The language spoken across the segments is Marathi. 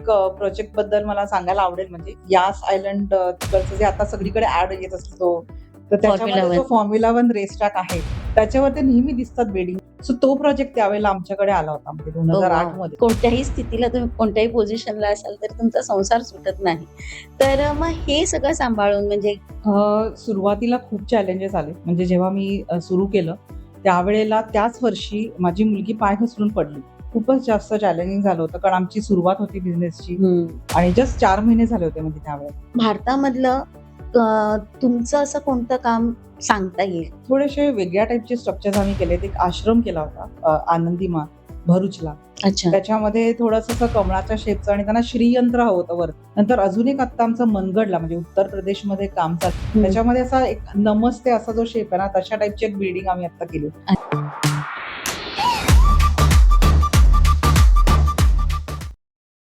प्रोजेक्ट बद्दल मला सांगायला आवडेल म्हणजे यास आयलंड तिकडचं जे आता सगळीकडे ऍड येत असतो तर फॉर्म्युला त्याच्यामध्ये जो 1. फॉर्म्युला 1 रेस ट्रॅक आहे त्याच्यावर ते नेहमी दिसतात बिल्डिंग. सो तो प्रोजेक्ट त्यावेळेला आमच्याकडे आला होता म्हणजे ओह 2008 वॉव! मध्ये. कोणत्याही स्थितीला तुम्ही कोणत्याही पोझिशनला असाल तर तुमचा संसार सुटत नाही. तर मग हे सगळं सांभाळून म्हणजे सुरुवातीला खूप चॅलेंजेस आले म्हणजे जेव्हा मी सुरू केलं त्यावेळेला त्याच वर्षी माझी मुलगी पाय घसरून पडली. खूपच जास्त चॅलेंजिंग झालं होतं कारण आमची सुरुवात होती बिझनेसची आणि जस्ट 4 महिने झाले होते म्हणजे त्यावेळेला. भारतामधलं तुमचं असं कोणतं काम सांगता येईल? थोडेसे वेगळ्या टाईपचे स्ट्रक्चर्स आम्ही केलेत. एक आश्रम केला होता आनंदीमा भरूचला. अच्छा. त्याच्यामध्ये थोडंसं असं कमळाच्या शेपचं आणि त्यांना श्रीयंत्र हवं होतं वर. नंतर अजून एक आत्ता आमचा मनगडला म्हणजे उत्तर प्रदेशमध्ये काम चालू. त्याच्यामध्ये असा एक नमस्ते असा जो शेप आहे ना तशा टाईपची एक बिल्डिंग आम्ही आता केली.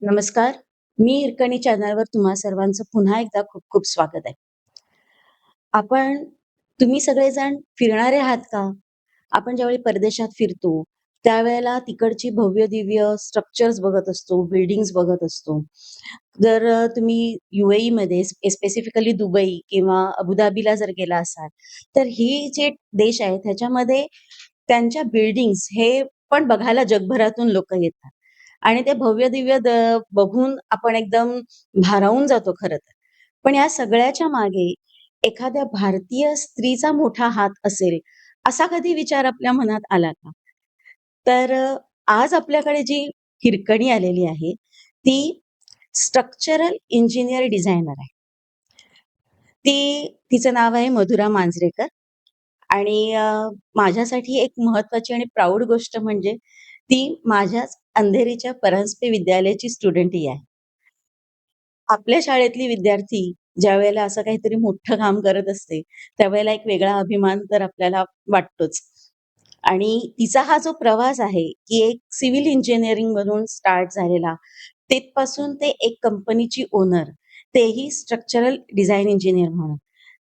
नमस्कार. मी हिरकणी चॅनलवर तुम्हा सर्वांचं पुन्हा एकदा खूप खूप स्वागत आहे. तुम्ही सगळेजण फिरणारे आहात का? आपण ज्यावेळी परदेशात फिरतो, त्यावेळेला तिकडची भव्य-दिव्य स्ट्रक्चर्स बघत असतो, बिल्डिंग्स बघत असतो. जर तुम्ही UAEमध्ये स्पेसिफिकली दुबई किंवा अबुधाबीला जर गेला असाल, तर ही जे देश आहेत ह्याच्यामध्ये त्यांच्या बिल्डिंग्स हे पण बघायला जगभरातून लोकं येतात आणि ते भव्य-दिव्य बघून आपण एकदम भारावून जातो खरं तर. पण या सगळ्याच्या मागे एखाद्या भारतीय स्त्रीचा मोठा हात असेल, असा कधी विचार आपल्या मनात आला का? तर आज आपल्याकडे जी हिरकणी आलेली आहे, ती स्ट्रक्चरल इंजिनिअर डिझायनर आहे. तिचं नाव आहे मधुरा मांजरेकर आणि माझ्यासाठी एक महत्त्वाची आणि प्राउड गोष्ट म्हणजे ती माझ्याच अंधेरीच्या परांजपे विद्यालयाची स्टुडंट ही आहे. आपल्या शाळेतली विद्यार्थी ज्यावेळेला असं काहीतरी मोठं काम करत असते, त्यावेळेला एक वेगळा अभिमान तर आपल्याला वाटतोच. आणि तिचा हा जो प्रवास आहे, की एक सिव्हिल इंजिनिअरिंगमधून स्टार्ट झालेला, तिथपासून ते एक कंपनीची ओनर, तेही स्ट्रक्चरल डिझाइन इंजिनिअर म्हणून.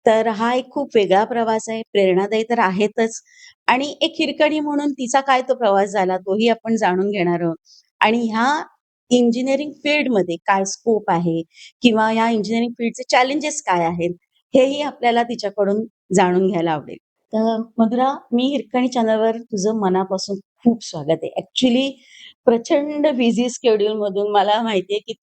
तर हा एक खूप वेगळा प्रवास आहे, प्रेरणादायी तर आहेतच आणि एक हिरकणी म्हणून तिचा काय तो प्रवास झाला, तोही आपण जाणून घेणार आहोत. आणि ह्या इंजिनिअरिंग फील्डमध्ये काय स्कोप आहे किंवा या इंजिनिअरिंग फील्डचे चॅलेंजेस काय आहेत, हेही आपल्याला तिच्याकडून जाणून घ्यायला आवडेल. तर मधुरा, मी हिरकणी चॅनलवर तुझं मनापासून खूप स्वागत आहे. ॲक्चुअली प्रचंड बिझी शेड्यूलमधून मला माहिती आहे, की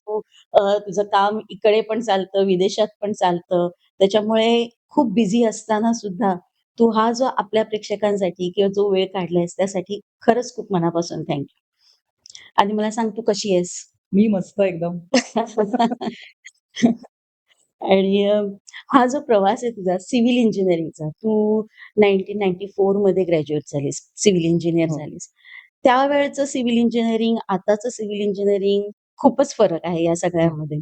तुझं काम इकडे पण चालतं, विदेशात पण चालतं. त्याच्यामुळे खूप बिझी असताना सुद्धा तू हा जो आपल्या प्रेक्षकांसाठी किंवा जो वेळ काढलायस त्यासाठी खरंच खूप मनापासून थँक यू. आणि मला सांग तू कशी आहेस? मी मस्त एकदम. आणि हा जो प्रवास आहे तुझा सिव्हिल इंजिनिअरिंगचा, तू 1994 मध्ये ग्रॅज्युएट झालीस, सिव्हिल इंजिनिअर हो. झालीस. त्यावेळचं सिव्हिल इंजिनिअरिंग, आताचं सिव्हिल इंजिनिअरिंग खूपच फरक आहे या सगळ्यामध्ये.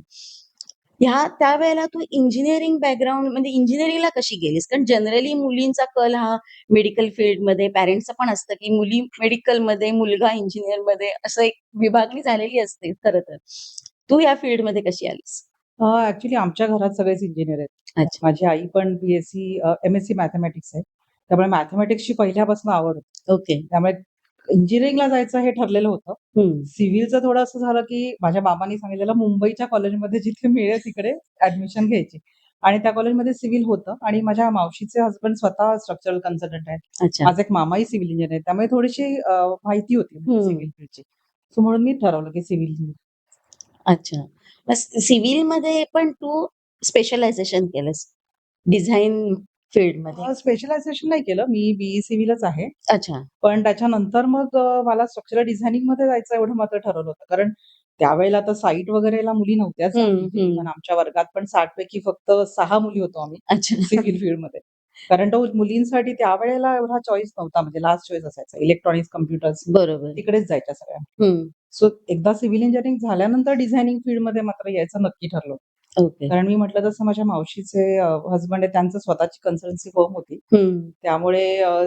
त्यावेळेला तू इंजिनिअरिंग बॅकग्राऊंड म्हणजे इंजिनिअरिंगला कशी गेलीस? कारण जनरली मुलींचा कल हा मेडिकल फील्डमध्ये, पॅरेंट्सचं पण असतं, की मुली मेडिकलमध्ये, मुलगा इंजिनिअरमध्ये असं एक विभागणी झालेली असते खरं तर. तू या फील्डमध्ये कशी आलीस? ऍक्च्युली आमच्या घरात सगळेच इंजिनियर आहेत. अच्छा. माझी आई पण BSc MSc मॅथमॅटिक्स आहे. त्यामुळे मॅथमॅटिक्सची पहिल्यापासून आवड होती. ओके. त्यामुळे इंजिनिअरिंगला जायचं हे ठरलेलं होतं. हं. सिव्हिलचं थोडं असं झालं, की माझ्या बाबांनी सांगितलेलं मुंबईच्या कॉलेजमध्ये जिथे मिळेल तिकडे ॲडमिशन घ्यायची आणि त्या कॉलेजमध्ये सिव्हिल होतं आणि माझ्या मावशीचे हसबंड स्वतः स्ट्रक्चरल कन्सल्टंट आहेत. अच्छा. माझा एक मामाही सिव्हिल इंजिनियर आहे. त्यामुळे थोडीशी माहिती होती म्हणजे सिव्हिल फील्डची. सो म्हणून मी ठरवलं, की सिव्हिल इंजिनिअर. अच्छा. मग सिव्हिलमध्ये पण तू स्पेशलायझेशन केलंस डिझाइन फील्डमध्ये? स्पेशलायझेशन नाही केलं. मी BE सिव्हिलच आहे. अच्छा. पण त्याच्यानंतर मग मला स्ट्रक्चरल डिझायनिंगमध्ये जायचं एवढं मात्र ठरवलं होतं. कारण त्यावेळेला तर साइट वगैरेला मुली नव्हत्याच हं, म्हणजे इव्हन हं. आमच्या वर्गात पण 60 पैकी फक्त 6 मुली होतो आम्ही अच्छा. सिव्हिल फील्डमध्ये. कारण तो मुलींसाठी त्यावेळेला एवढा चॉईस नव्हता म्हणजे लास्ट चॉईस असायचा. इलेक्ट्रॉनिक्स, कॉम्प्युटर्स बरोबर. तिकडेच जायच्या सगळ्या. हं. सो एकदा सिव्हिल इंजिनिअरिंग झाल्यानंतर डिझायनिंग फील्डमध्ये मात्र यायचं नक्की ठरलं. ओके. कारण मी म्हटलं तसं माझ्या मावशीचे हसबंड आहे त्यांचं स्वतःची कन्सल्टन्सी फर्म होती. हं. त्यामुळे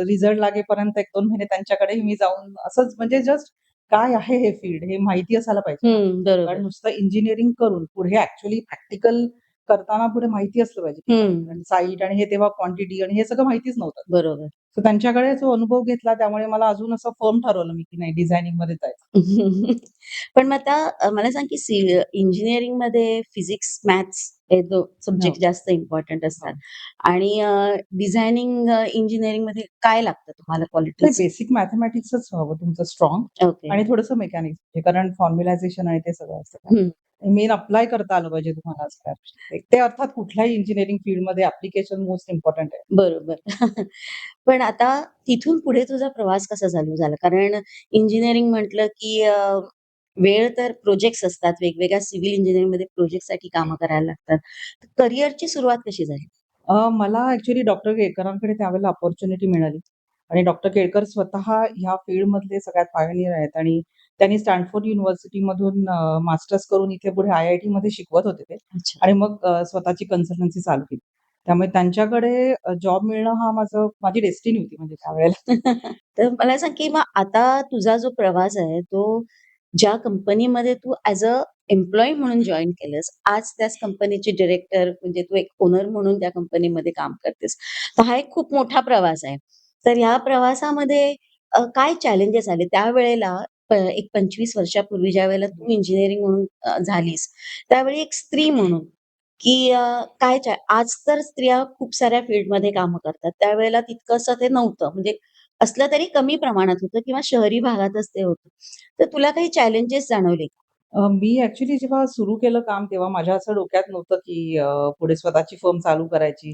रिझल्ट लागेपर्यंत 1-2 महिने त्यांच्याकडेही मी जाऊन असंच म्हणजे जस्ट काय आहे हे फील्ड हे माहिती असायला पाहिजे ना. हं. कारण बरोबर. नुसतं इंजिनिअरिंग करून पुढे ॲक्चुअली प्रॅक्टिकल करताना पुढे माहिती असलं पाहिजे, की काय हं. कारण साईट आणि हे तेव्हा क्वांटिटी आणि हे सगळं माहितीच नव्हतं. बरोबर. सो त्यांच्याकडे जो अनुभव घेतला त्यामुळे मला अजून असं फर्म ठरवलं मी, की नाही डिझायनिंगमध्ये जायचं. पण मग आता मला सांग, की इंजिनिअरिंगमध्ये फिजिक्स, मॅथ्स हे हो, सब्जेक्ट जास्त इम्पोर्टंट असतात हो. आणि डिझायनिंग इंजिनिअरिंगमध्ये काय लागतं तुम्हाला नाही क्वालिटीज? बेसिक मॅथेमॅटिक्सच हवं तुमचं स्ट्राँग ओके. आणि थोडंसं मेकॅनिक्स कारण फॉर्म्युलायझेशन आणि ते सगळं असतं ना. हं, मेन अप्लाय करता आलं पाहिजे तुम्हाला सगळ्या गोष्टी. ते अर्थात कुठल्याही इंजिनिअरिंग फील्डमध्ये ॲप्लिकेशन मोस्ट इम्पोर्टंट आहे. बरोबर. पण आता तिथून पुढे तुझा प्रवास कसा चालू झाला? कारण इंजिनिअरिंग म्हटलं, की वेळ तर प्रोजेक्ट्स असतात. वेगवेगळ्या सिव्हिल इंजिनिअरिंगमध्ये प्रोजेक्टसाठी कामं करायला लागतात. करिअरची सुरुवात कशी झाली? मला ॲक्चुअली डॉक्टर केळकरांकडे त्यावेळेला अपॉर्च्युनिटी मिळाली आणि डॉक्टर केळकर स्वतः ह्या फील्डमधले सगळ्यात पायोनियर आहेत आणि त्यांनी स्टॅनफोर्ड युनिव्हर्सिटीमधून मास्टर्स करून इथे पुढे IITमध्ये शिकवत होते ते अच्छा. आणि मग स्वतःची कन्सल्टन्सी चालू केली. त्यामुळे त्यांच्याकडे जॉब मिळणं हा माझी डेस्टिनी होती म्हणजे त्यावेळेला. तर मला सांग, की मग आता तुझा जो प्रवास आहे, तो ज्या कंपनीमध्ये तू ॲज अ एम्प्लॉयी म्हणून जॉइन केलंस, आज त्याच कंपनीचे डायरेक्टर म्हणजे तू एक ओनर म्हणून त्या कंपनीमध्ये काम करतेस. तर हा एक खूप मोठा प्रवास आहे. तर ह्या प्रवासामध्ये काय चॅलेंजेस आले? त्यावेळेला एक 25 वर्षापूर्वी ज्यावेळेला तू इंजिनिअरिंग म्हणून झालीस, त्यावेळी एक स्त्री म्हणून, की काय आज तर स्त्रिया खूप साऱ्या फील्डमध्ये कामं करतात. त्यावेळेला तितकंसं ते नव्हतं. म्हणजे असलं तरी कमी प्रमाणात होतं किंवा शहरी भागातच ते होतं. तर तुला काही चॅलेंजेस जाणवले का? मी ॲक्चुअली जेव्हा सुरू केलं काम तेव्हा माझ्या असं डोक्यात नव्हतं, की पुढे स्वतःची फर्म चालू करायची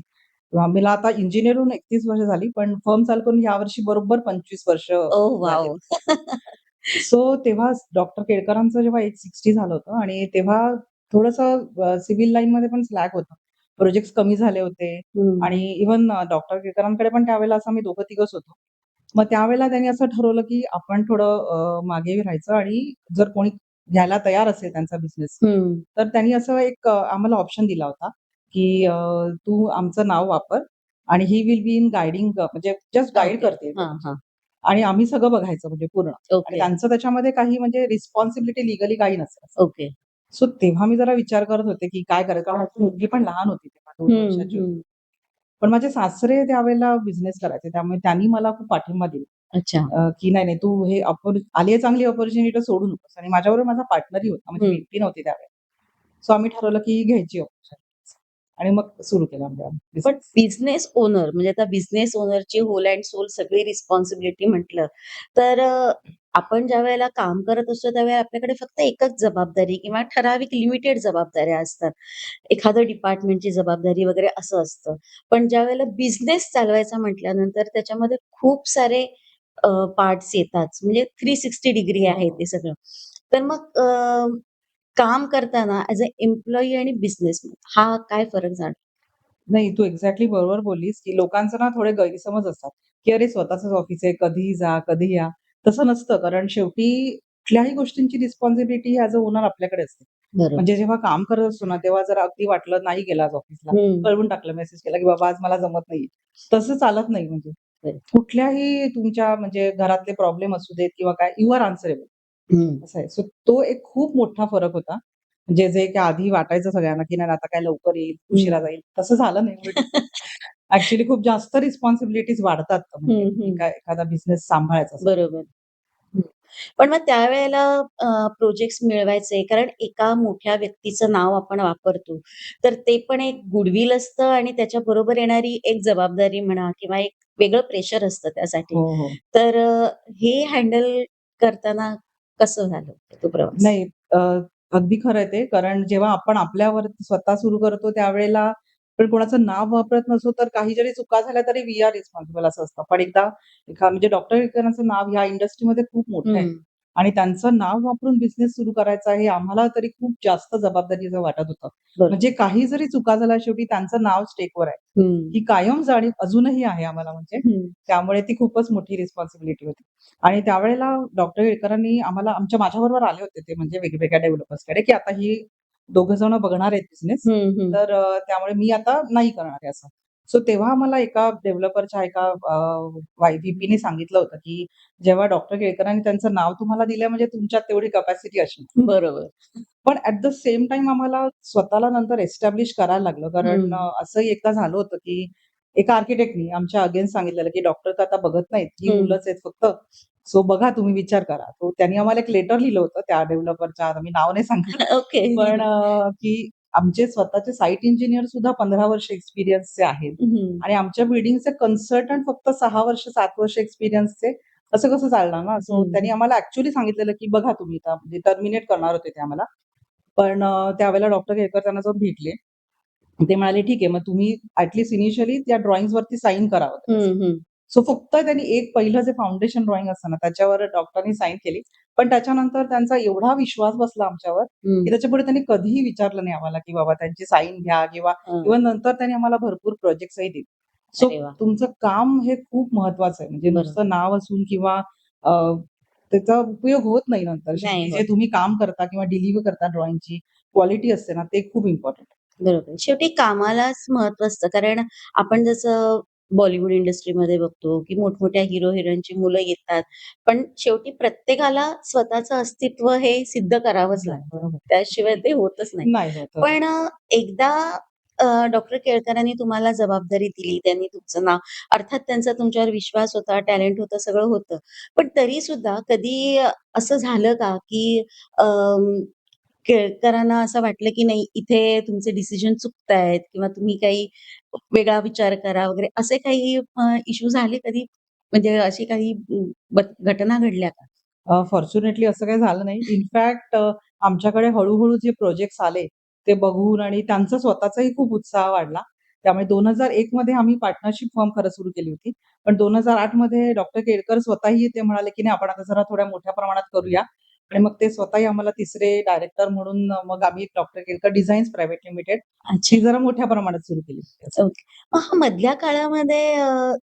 किंवा मला आता इंजिनिअर होऊन 31 वर्ष झाली, पण फर्म चालू करून यावर्षी बरोबर 25 वर्ष ओह झाले. वॉव! सो तेव्हा डॉक्टर केळकरांचं जेव्हा एज 60 झालं होतं आणि तेव्हा थोडंसं सिव्हिल लाईनमध्ये पण स्लॅक होतं. प्रोजेक्ट्स कमी झाले होते हं, आणि इव्हन डॉक्टर केळकरांकडे पण त्यावेळेला असं आम्ही दोघं तिघंच होतो. मग त्यावेळेला त्यांनी असं ठरवलं, की आपण थोडं मागे राहायचं आणि जर कोणी घ्यायला तयार असेल त्यांचा बिझनेस, हं. तर त्यांनी असं एक आम्हाला ऑप्शन दिला होता, की "तू आमचं नाव वापर आणि ही विल बी इन गाईडिंग म्हणजे जस्ट गाईड ओके. करतील ते हां, म्हणजे हां. आणि आम्ही सगळं बघायचं म्हणजे पूर्ण आणि ओके, त्यांचं त्याच्यामध्ये काही म्हणजे रिस्पॉन्सिबिलिटी लीगली काही नसेल." ओके. सो तेव्हा मी जरा विचार करत होते, की काय करायचं कारण माझी मुलगी पण लहान होती तेव्हा 2 हं, वर्षाची होती. हं. पण माझे सासरे त्यावेळेला बिझनेस करायचे त्यामुळे त्यांनी मला खूप पाठिंबा दिला. अच्छा. की नाही, नाही तू हे आली आहे चांगली अपॉर्च्युनिटी सोडू नकोस आणि माझ्याबरोबर माझा पार्टनरही होता. म्हणजे मी हं. एकटी नव्हती त्यावेळेला. सो आम्ही ठरवलं की घ्यायची अपॉर्च्युनिटी आणि मग सुरू केला आमचा पण बिझनेस. बिझनेस ओनर म्हणजे आता बिझनेस ओनरची होल अँड सोल सगळी रिस्पॉन्सिबिलिटी म्हटलं, तर आपण ज्यावेळेला काम करत असतो त्यावेळेला आपल्याकडे फक्त एकच जबाबदारी किंवा ठराविक लिमिटेड जबाबदाऱ्या असतात. एखादं डिपार्टमेंटची जबाबदारी वगैरे असं असतं. पण ज्यावेळेला बिझनेस चालवायचा म्हटल्यानंतर त्याच्यामध्ये खूप सारे पार्ट्स येतात. म्हणजे 360 डिग्री हो, आहे हो. ते सगळं. तर मग काम करताना ॲज अ एम्प्लॉयी आणि बिझनेसमन हा काय फरक जाणवतो? नाही, तू एक्झॅक्टली बरोबर बोललीस, की लोकांचा ना थोडे गैरसमज असतात, की अरे स्वतःचंच ऑफिस आहे, कधीही जा, कधीही या. तसं नसतं कारण शेवटी कुठल्याही गोष्टींची रिस्पॉन्सिबिलिटी ॲज अ ओनर आपल्याकडे असते. बरोबर. म्हणजे जेव्हा काम करत असतो ना, तेव्हा जर अगदी वाटलं नाही गेला आज ऑफिसला, हं. कळवून टाकलं, मेसेज केला, की बाबा आज मला जमत नाहीये. तसं चालत नाही म्हणजे. बरं. कुठल्याही तुमच्या म्हणजे घरातले प्रॉब्लेम असू देत किंवा काय, यू आर अन्सरेबल हं. असं आहे. सो तो एक खूप मोठा फरक होता. म्हणजे जे की आधी वाटायचं सगळ्यांना, की नाही आता काय लवकर येईल, हं. उशिरा जाईल. तसं झालं नाही. उलट ॲक्चुअली खूप जास्त रिस्पॉन्सिबिलिटीज वाढतात म्हणजे हं, हं. एखादा बिझनेस सांभाळायचा असेल. बरोबर. हं. पण मग त्यावेळेला प्रोजेक्ट्स मिळवायचे कारण एका मोठ्या व्यक्तीचं नाव आपण वापरतो. तर ते पण एक गुडविल असतं आणि त्याच्याबरोबर येणारी एक जबाबदारी म्हणा किंवा एक वेगळं प्रेशर असतं त्यासाठी. हो, हो. तर हे हँडल करताना कसं झालं तो प्रवास? नाही अ, अगदी खरं आहे ते. कारण जेव्हा आपण आपल्यावर स्वतः सुरू करतो त्यावेळेला आपण कोणाचं नाव वापरत नसू, तर काही जरी चुका झाल्या तरी वी आर रिस्पॉन्सिबल असं असतं. पण एकदा म्हणजे डॉक्टर विक्रांतचं नाव ह्या इंडस्ट्रीमध्ये खूप मोठं आहे हं. आणि त्यांचं नाव वापरून बिझनेस सुरू करायचा हे आम्हाला तरी खूप जास्त जबाबदारीचं वाटत होतं. बरोबर. म्हणजे काही जरी चुका झाल्या शेवटी त्यांचं नाव स्टेकवर आहे. हं. ही कायम जाणीव अजूनही आहे आम्हाला म्हणजे. हं. त्यामुळे ती खूपच मोठी रिस्पॉन्सिबिलिटी होती. आणि त्यावेळेला डॉक्टर केळकरांनी माझ्याबरोबर आले होते ते म्हणजे वेगवेगळ्या डेव्हलपर्सकडे, की आता ही दोघं जण बघणार आहेत बिझनेस. हं, हं. तर त्यामुळे मी आता नाही करणार आहे असं. सो तेव्हा मला एका डेव्हलपरच्या एका व्ही-पीने सांगितलं होतं, की जेव्हा डॉक्टर केळकरांनी त्यांचं नाव तुम्हाला दिलं म्हणजे तुमच्यात तेवढी कॅपॅसिटी असणार. बरोबर. पण ॲट द सेम टाईम आम्हाला स्वतःला नंतर एस्टॅब्लिश करायला लागलं. कारण हं. असंही एकदा झालं होतं, की एका आर्किटेक्टनी आमच्या अगेन्स्ट सांगितलेलं, की डॉक्टर तर आता बघत नाहीत. ही हं. मुलंच आहेत फक्त. सो बघा तुम्ही विचार करा. तो त्यांनी आम्हाला एक लेटर लिहिलं होतं त्या डेव्हलपरच्या, आता मी नाव नाही सांगणार. ओके. पण की आमचे स्वतःचे साइट इंजिनिअर सुद्धा 15 वर्ष एक्सपिरियन्सचे आहेत हं, आणि आमच्या बिल्डिंगचे कन्सल्टंट फक्त 6 वर्ष, 7 वर्ष एक्सपिरियन्सचे. असं कसं चालणार ना? सो हं, त्यांनी हं. आम्हाला ॲक्चुअली सांगितलेलं, की बघा तुम्ही आता म्हणजे टर्मिनेट करणार होते ते आम्हाला. पण त्यावेळेला डॉक्टर केळकर त्यांना जाऊन भेटले. ते म्हणाले, "ठीक आहे, मग तुम्ही इनिशियली त्या ड्रॉइंग्सवरती साइन करा वगैरे असं." हं, हं, सो फक्त त्यांनी एक पहिलं जे फाउंडेशन ड्रॉइंग असतं ना, त्याच्यावर डॉक्टरांनी साइन केली. पण त्याच्यानंतर त्यांचा एवढा विश्वास बसला आमच्यावर, की हं. त्याच्यापुढे त्यांनी कधीही विचारलं नाही आम्हाला, की बाबा त्यांची साइन घ्या किंवा हं. इव्हन नंतर त्यांनी आम्हाला भरपूर प्रोजेक्ट्सही दिले. सो अरे वाह! तुमचं काम हे खूप महत्वाचं आहे. म्हणजे बरोबर. नुसतं नाव असून किंवा अ, त्याचा उपयोग होत नाही नंतर. नाही शेवटी जे होत. तुम्ही काम करता किंवा डिलिव्हर करता ड्रॉइंगची क्वालिटी असते ना, ते खूप इम्पोर्टंट. बरोबर. शेवटी कामालाच महत्त्व असतं. कारण आपण जसं बॉलिवूड इंडस्ट्रीमध्ये बघतो, की मोठमोठ्या हिरो-हिरोईनची मुलं येतात. पण शेवटी प्रत्येकाला स्वतःचं अस्तित्व हे सिद्ध करावंच लागतं. बरोबर. त्याशिवाय ते होतच नाही. नाही होत. पण एकदा डॉक्टर केळकरांनी तुम्हाला जबाबदारी दिली, त्यांनी तुमचं नाव अर्थात त्यांचा तुमच्यावर विश्वास होता, टॅलेंट होतं, सगळं होतं. पण तरीसुद्धा कधी असं झालं का, की केळकरांना असं वाटलं, की नाही इथे तुमचे डिसिजन चुकतायत किंवा तुम्ही काही वेगळा विचार करा वगैरे असे काही इश्यू झाले कधी? म्हणजे अशी काही घटना घडल्या का? फॉर्च्युनेटली असं काही झालं नाही. इनफॅक्ट आमच्याकडे हळू-हळू जे प्रोजेक्ट्स आले, ते बघून आणि त्यांचा स्वतःचाही खूप उत्साह वाढला. त्यामुळे 2001 मध्ये आम्ही पार्टनरशिप फर्म खरं सुरू केली होती. पण 2008 मध्ये डॉक्टर केळकर स्वतःही ते म्हणाले, की "नाही, आपण आता जरा थोड्या मोठ्या प्रमाणात करूया." आणि मग ते स्वतःही आम्हाला तिसरे डायरेक्टर म्हणून मग आम्ही doctor Kelkar designs private limited अच्छा. ही जरा मोठ्या प्रमाणात सुरू केली. ओके. मग हा मधल्या काळामध्ये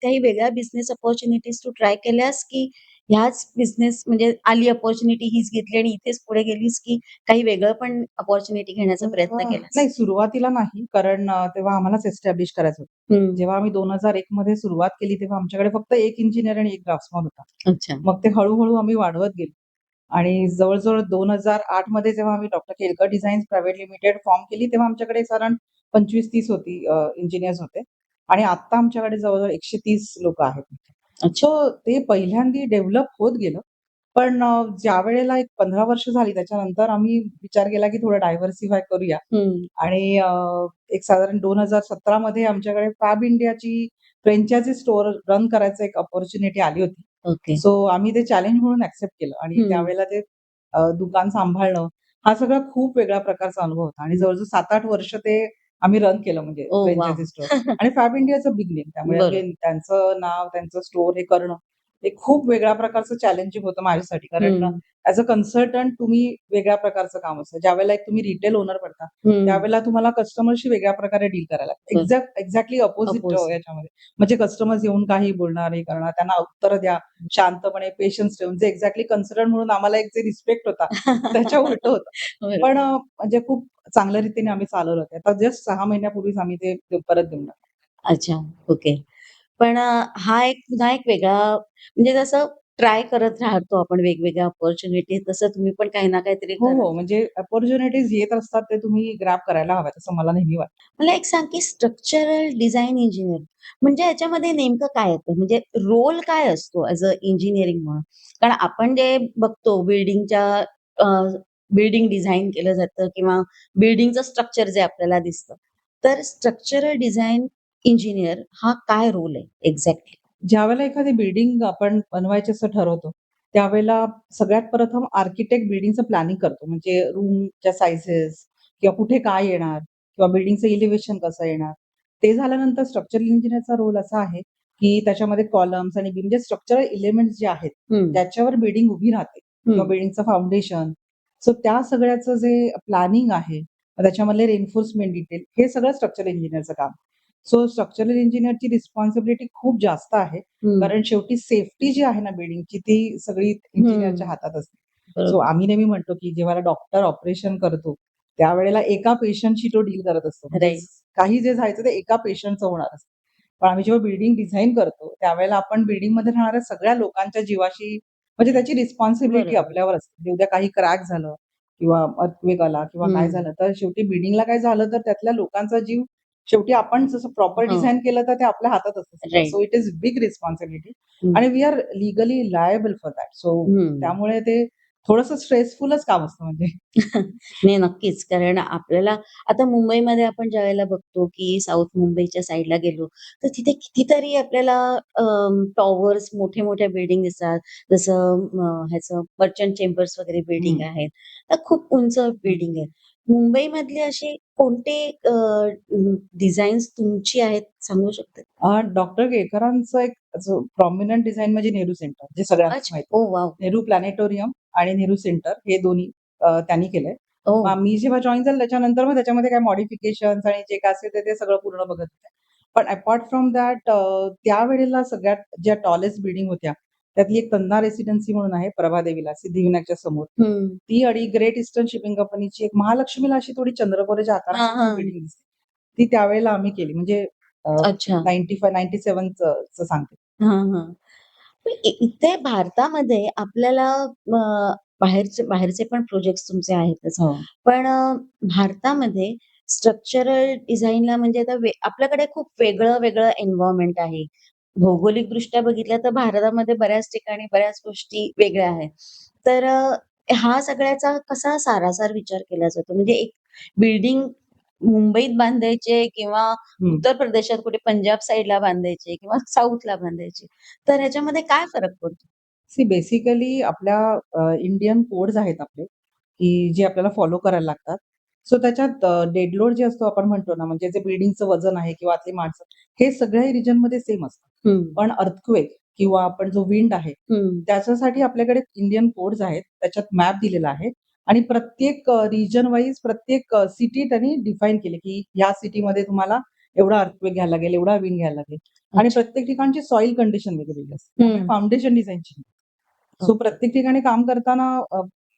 काही वेगळ्या बिझनेस अपॉर्च्युनिटीज तू ट्राय केल्यास, की ह्याच बिझनेस म्हणजे आली अपॉर्च्युनिटी हीच घेतली आणि इथेच पुढे गेलीस, की काही वेगळं पण अपॉर्च्युनिटी घेण्याचा प्रयत्न केलास? नाही सुरुवातीला नाही. कारण तेव्हा आम्हालाच एस्टॅब्लिश करायचं होतं. हं. जेव्हा आम्ही 2001 मध्ये सुरुवात केली, तेव्हा आमच्याकडे फक्त 1 इंजिनिअर आणि 1 ड्राफ्ट्समन होता. अच्छा. मग ते हळू-हळू आम्ही वाढवत गेलो आणि जवळ-जवळ 2008 मध्ये जेव्हा आम्ही doctor Kelkar designs private limited form केली, तेव्हा आमच्याकडे साधारण 25-30 होती इंजिनिअर्स होते आणि आता आमच्याकडे जवळ-जवळ 130 लोकं आहेत. अच्छा. सो ते पहिल्यांदी डेव्हलप होत गेलं. पण ज्यावेळेला एक 15 वर्ष झाली त्याच्यानंतर आम्ही विचार केला, की थोडं डायव्हर्सिफाय करूया हं. आणि एक साधारण 2017 मध्ये आमच्याकडे फॅब इंडियाची फ्रँचायझी स्टोअर रन करायचं एक अपॉर्च्युनिटी आली होती. ओके. सो आम्ही ते चॅलेंज म्हणून एक्सेप्ट केलं आणि हं. त्यावेळेला ते दुकान सांभाळणं हा सगळा खूप वेगळ्या प्रकारचा अनुभव होता आणि जवळ-जवळ 7-8 वर्ष ते आम्ही रन केलं म्हणजे ओह वॉव! फ्रँचायझी स्टोअर आणि फॅब इंडियाचं बिग नेम त्यामुळे बरोबर. अगेन त्यांचं नाव, त्यांचं स्टोअर हे करणं, हे खूप वेगळ्या प्रकारचं चॅलेंजिंग होतं माझ्यासाठी. कारण हं. ॲज अ कन्सल्टंट तुम्ही वेगळ्या प्रकारचं काम असतं. ज्यावेळेला एक तुम्ही रिटेल ओनर बनता, हं. त्यावेळेला तुम्हाला कस्टमरशी वेगळ्या प्रकारे डील करायला लागतं. बरं. Exactly opposite opposite. याच्यामध्ये. म्हणजे कस्टमर्स येऊन काही बोलणार, हे करणार, त्यांना उत्तरं द्या शांतपणे, पेशन्स ठेवून. जे एक्झॅक्टली कन्सल्टंट म्हणून आम्हाला एक जे रिस्पेक्ट होता, त्याच्या उलटं होतं. बरोबर. पण म्हणजे खूप चांगल्या रीतीने आम्ही चालवलं ते. आता जस्ट 6 महिन्यापूर्वीच आम्ही ते परत देऊन टाकलं. अच्छा. ओके. पण हा एक पुन्हा एक वेगळा म्हणजे जसं ट्राय करत राहतो आपण वेगवेगळ्या अपॉर्च्युनिटी तसं तुम्ही पण काही ना काहीतरी हो, करत हो. म्हणजे अपॉर्च्युनिटीज येत असतात ते तुम्ही ग्रॅब करायला हव्यात असं मला नेहमी वाटतं. मला एक सांग, की स्ट्रक्चरल डिझाइन इंजिनिअर म्हणजे याच्यामध्ये नेमकं काय येतं? म्हणजे रोल काय असतो ॲज अ इंजिनिअरिंग म्हणून? कारण आपण जे बघतो अ, बिल्डिंग डिझाइन केलं जातं किंवा बिल्डिंगचं स्ट्रक्चर जे आपल्याला दिसतं. तर स्ट्रक्चरल डिझाइन इंजिनिअर हा काय रोल आहे एक्झॅक्टली? ज्यावेळेला एखादी बिल्डिंग आपण बनवायची असं ठरवतो, त्यावेळेला सगळ्यात प्रथम आर्किटेक्ट बिल्डिंगचं प्लॅनिंग करतो. म्हणजे रूमच्या साइझेस किंवा कुठे काय येणार किंवा बिल्डिंगचं एलिव्हेशन कसं येणार. ते झाल्यानंतर स्ट्रक्चरल इंजिनिअरचा रोल असा आहे, की त्याच्यामध्ये कॉलम्स आणि बीम म्हणजे स्ट्रक्चरल एलिमेंट्स जे आहेत, हं, त्याच्यावर बिल्डिंग उभी राहते किंवा हं, बिल्डिंगचं फाउंडेशन. सो त्या सगळ्याचं जे प्लॅनिंग आहे, त्याच्यामधले रिइन्फोर्समेंट डिटेल हे सगळं स्ट्रक्चरल इंजिनिअरचं काम. सो स्ट्रक्चरल इंजिनिअरची रिस्पॉन्सिबिलिटी खूप जास्त आहे. हं, कारण शेवटी सेफ्टी जी आहे ना बिल्डिंगची ती सगळी इंजिनिअरच्या हं. हातात असते. सो बरोबर. आम्ही नेहमी म्हणतो, की जेव्हा डॉक्टर ऑपरेशन करतो, त्यावेळेला एका पेशंटशी तो डील करत असतो. म्हणजे राइट. काही जे जायचं ते एका पेशंटचं होणार असतं. पण आम्ही जेव्हा बिल्डिंग डिझाइन करतो, त्यावेळेला आपण बिल्डिंगमध्ये राहणाऱ्या सगळ्या लोकांच्या जीवाशी म्हणजे त्याची रिस्पॉन्सिबिलिटी बरोबर. आपल्यावर असते. म्हणजे उद्या काही क्रॅक झालं किंवा अर्थक्वेक आला किंवा काय हं. झालं, तर शेवटी बिल्डिंगला काय झालं तर त्यातल्या लोकांचा जीव शेवटी आपण जसं प्रॉपर हो. डिझाइन केलं तर ते आपल्या हातातच असतं. Right. So it is big responsibility हं. आणि we are legally liable for that. So हं. त्यामुळे ते थोडंसं स्ट्रेसफुलच काम असतं म्हणजे. नाही, नक्कीच. कारण आपल्याला आता मुंबईमध्ये आपण ज्यावेळेला बघतो, की साउथ मुंबईच्या साइडला गेलो, तर तिथे कितीतरी आपल्याला टॉवर्स, मोठ्या-मोठ्या बिल्डिंग दिसतात. जसं ह्याचं मर्चंट चेंबर्स वगैरे बिल्डिंग हं, आहेत. त्या खूप उंच हं. बिल्डिंग आहेत. मुंबईमधले असे कोणते डिझाईन्स तुमची आहेत सांगू शकता? डॉक्टर केळकरांचं एक असं प्रॉमिनंट डिझाइन म्हणजे नेहरू सेंटर, जे सगळ्यांनाच अच्छा. माहिती आहे. Oh wow! नेहरू प्लॅनेटोरियम आणि नेहरू सेंटर हे दोन्ही त्यांनी केलंय. ओह! मग मी जेव्हा जॉइन झाले त्याच्यानंतर मग त्याच्यामध्ये काय मॉडिफिकेशन्स आणि जे काय असेल ते सगळं पूर्ण बघत होते. पण अपार्ट फ्रॉम दॅट त्यावेळेला सगळ्यात ज्या टॉलेस्ट बिल्डिंग होत्या, त्यातली एक तन्ना रेसिडेन्सी म्हणून आहे प्रभादेवीला सिद्धिविनायकच्या समोर. हं. ती आणि ग्रेट ईस्टर्न शिपिंग कंपनीची एक महालक्ष्मीला अशी थोडी चंद्रकोरेच्या हां, आकाराची जी हां. बिल्डिंग दिसते, ती त्यावेळेला आम्ही केली. म्हणजे अच्छा. 95-97 चं सांगते. हां, हां. पण इथे भारतामध्ये आपल्याला बाहेरचे बाहेरचे पण प्रोजेक्ट्स तुमचे आहेतच. हो. पण भारतामध्ये स्ट्रक्चरल डिझाइनला म्हणजे आता आपल्याकडे खूप वेगळं-वेगळं एन्व्हायर्नमेंट आहे. भौगोलिकदृष्ट्या बघितलं तर भारतामध्ये बऱ्याच ठिकाणी बऱ्याच गोष्टी वेगळ्या आहेत. तर हा सगळ्याचा कसा सारासार विचार केला जातो? म्हणजे एक बिल्डिंग मुंबईत बांधायची किंवा हं. उत्तर प्रदेशात कुठे पंजाब साइडला बांधायची किंवा साउथला बांधायची. तर ह्याच्यामध्ये काय फरक पडतो? सी बेसिकली आपल्या इंडियन कोड्स आहेत आपले, की जे आपल्याला फॉलो करायला लागतात. सो त्याच्यात डेड लोड जे असतो आपण म्हणतो ना, म्हणजे जे बिल्डिंगचं वजन आहे किंवा आतली माणसं, हे सगळ्या रिजनमध्ये सेम असतं. हं, पण अर्थक्वेक किंवा आपण जो विंड आहे, हं. त्याच्यासाठी आपल्याकडे इंडियन कोड्स आहेत. त्याच्यात मॅप दिलेला आहे आणि प्रत्येक रिजन वाईज प्रत्येक सिटी त्यांनी डिफाईन केली, की या सिटीमध्ये तुम्हाला एवढा अर्थक्वेक घ्यायला लागेल, एवढा विंड घ्यायला लागेल आणि अच्छा. प्रत्येक ठिकाणची सॉइल कंडिशन वेगवेगळी असते. त्यामुळे हं. फाउंडेशन डिझाइनची सो ओके. प्रत्येक ठिकाणी काम करताना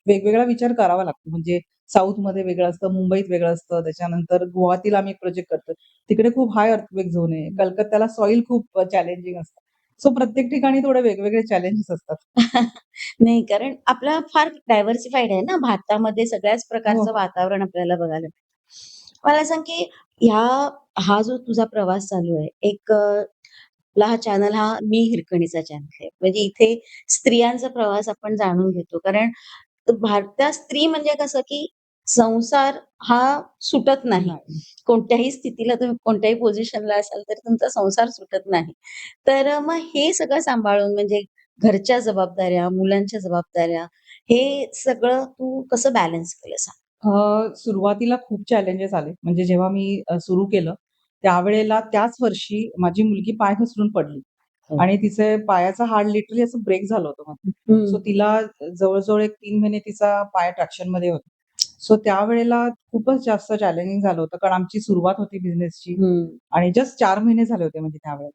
वेगवेगळा विचार करावा लागतो. म्हणजे साऊथमध्ये वेगळं असतं, मुंबईत वेगळं असतं. त्याच्यानंतर गुवाहाटीला आम्ही एक प्रोजेक्ट करतोय. तिकडे खूप हाय अर्थक्वेक झोन आहे. कलकत्त्याला सॉइल खूप चॅलेंजिंग असतं. सो प्रत्येक ठिकाणी थोडे वेगवेगळे चॅलेंजेस असतात. नाही, कारण आपला फार डायव्हर्सिफाईड आहे ना, भारतामध्ये सगळ्याच हो, प्रकारचं हो. वातावरण आपल्याला बघायला भेटतं. मला सांग, की हा जो तुझा प्रवास चालू आहे, आपला हा चॅनल हा मी हिरकणीचा चॅनल आहे. म्हणजे इथे स्त्रियांचा प्रवास आपण जाणून घेतो. कारण भारतात स्त्री म्हणजे कसं, की संसार हा सुटत नाही. नाही. कोणत्याही स्थितीला तुम्ही कोणत्याही पोझिशनला असाल, तर तुमचा संसार सुटत नाही. तर मग हे सगळं सांभाळून म्हणजे घरच्या जबाबदाऱ्या, मुलांच्या जबाबदाऱ्या, हे सगळं तू कसं बॅलन्स केलं सांग? सुरुवातीला खूप चॅलेंजेस आले. म्हणजे जेव्हा मी सुरू केलं, त्यावेळेला त्याच वर्षी माझी मुलगी पाय घसरून पडली हो. आणि तिचे पायाचा हाड लिटरली असं ब्रेक झालं होतं मग. हं, सो तिला जवळ-जवळ एक 3 महिने तिचा पाय ट्रॅक्शनमध्ये होता. सो त्यावेळेला खूपच जास्त चॅलेंजिंग झालं होतं, कारण आमची सुरुवात होती बिझनेसची हं, आणि जस्ट 4 महिने झाले होते म्हणजे त्यावेळेला.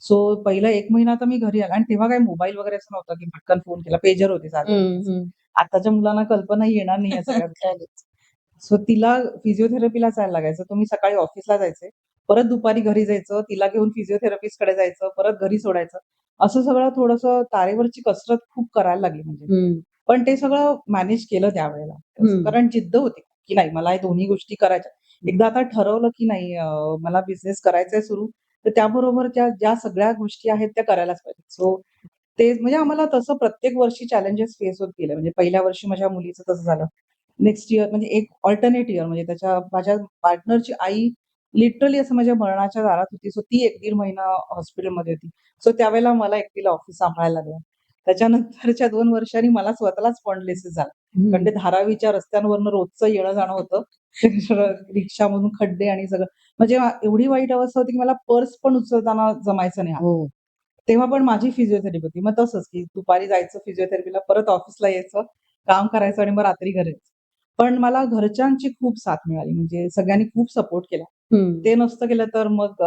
सो पहिला 1 महिना तर मी घरी आले आणि तेव्हा काही मोबाईल वगैरे असं नव्हतं, की पटकन फोन केला. पेजर होते साधे हं, छोटेसे. हं. आताच्या मुलांना कल्पनाही येणार नाही या सगळ्या खरंच. सो तिला फिजिओथेरपीला जायला लागायचं. तर मी सकाळी ऑफिसला जायचे. परत दुपारी घरी जायचं. तिला घेऊन फिजिओथेरपिस्टकडे जायचं. परत घरी सोडायचं. असं सगळं थोडंसं तारेवरची कसरत खूप करायला लागली म्हणजे. हं, पण ते सगळं मॅनेज केलं त्यावेळेला. असं हं, कारण जिद्द होती, की नाही मला हे दोन्ही गोष्टी करायच्या. हं, एकदा आता ठरवलं, की नाही मला बिझनेस करायचा आहे सुरू, तर त्याबरोबर ज्या ज्या सगळ्या गोष्टी आहेत त्या करायलाच पाहिजेत. सो तेच म्हणजे आम्हाला तसं प्रत्येक वर्षी चॅलेंजेस फेस होत गेले. म्हणजे पहिल्या वर्षी माझ्या मुलीचं तसं झालं. नेक्स्ट इयर म्हणजे एक अल्टरनेट इयर म्हणजे माझ्या पार्टनरची आई लिटरली असं माझ्या मरणाच्या दारात होती. सो ती 1-1.5 महिना हॉस्पिटलमध्ये होती. सो त्यावेळेला मला एकटीला ऑफिस सांभाळायला लागलं. त्याच्यानंतरच्या 2 वर्षांनी मला स्वतःलाच स्पॉन्डिलिसिस झाला. कारण हं. ते धारावीच्या रस्त्यांवरनं रोजचं येणं-जाणं होतं. ते सगळं रिक्षामधून खड्डे आणि सगळं म्हणजे एवढी वाईट अवस्था होती, की मला पर्स पण उचलताना जमायचं नाही हातात. हो. तेव्हा पण माझी फिजिओथेरपी होती. मग तसंच, की दुपारी जायचं फिजिओथेरपीला, परत ऑफिसला यायचं, काम करायचं आणि मग रात्री घरी यायचं. पण मला घरच्यांची खूप साथ मिळाली. म्हणजे सगळ्यांनी खूप सपोर्ट केला. हं. ते नसतं केलं तर मग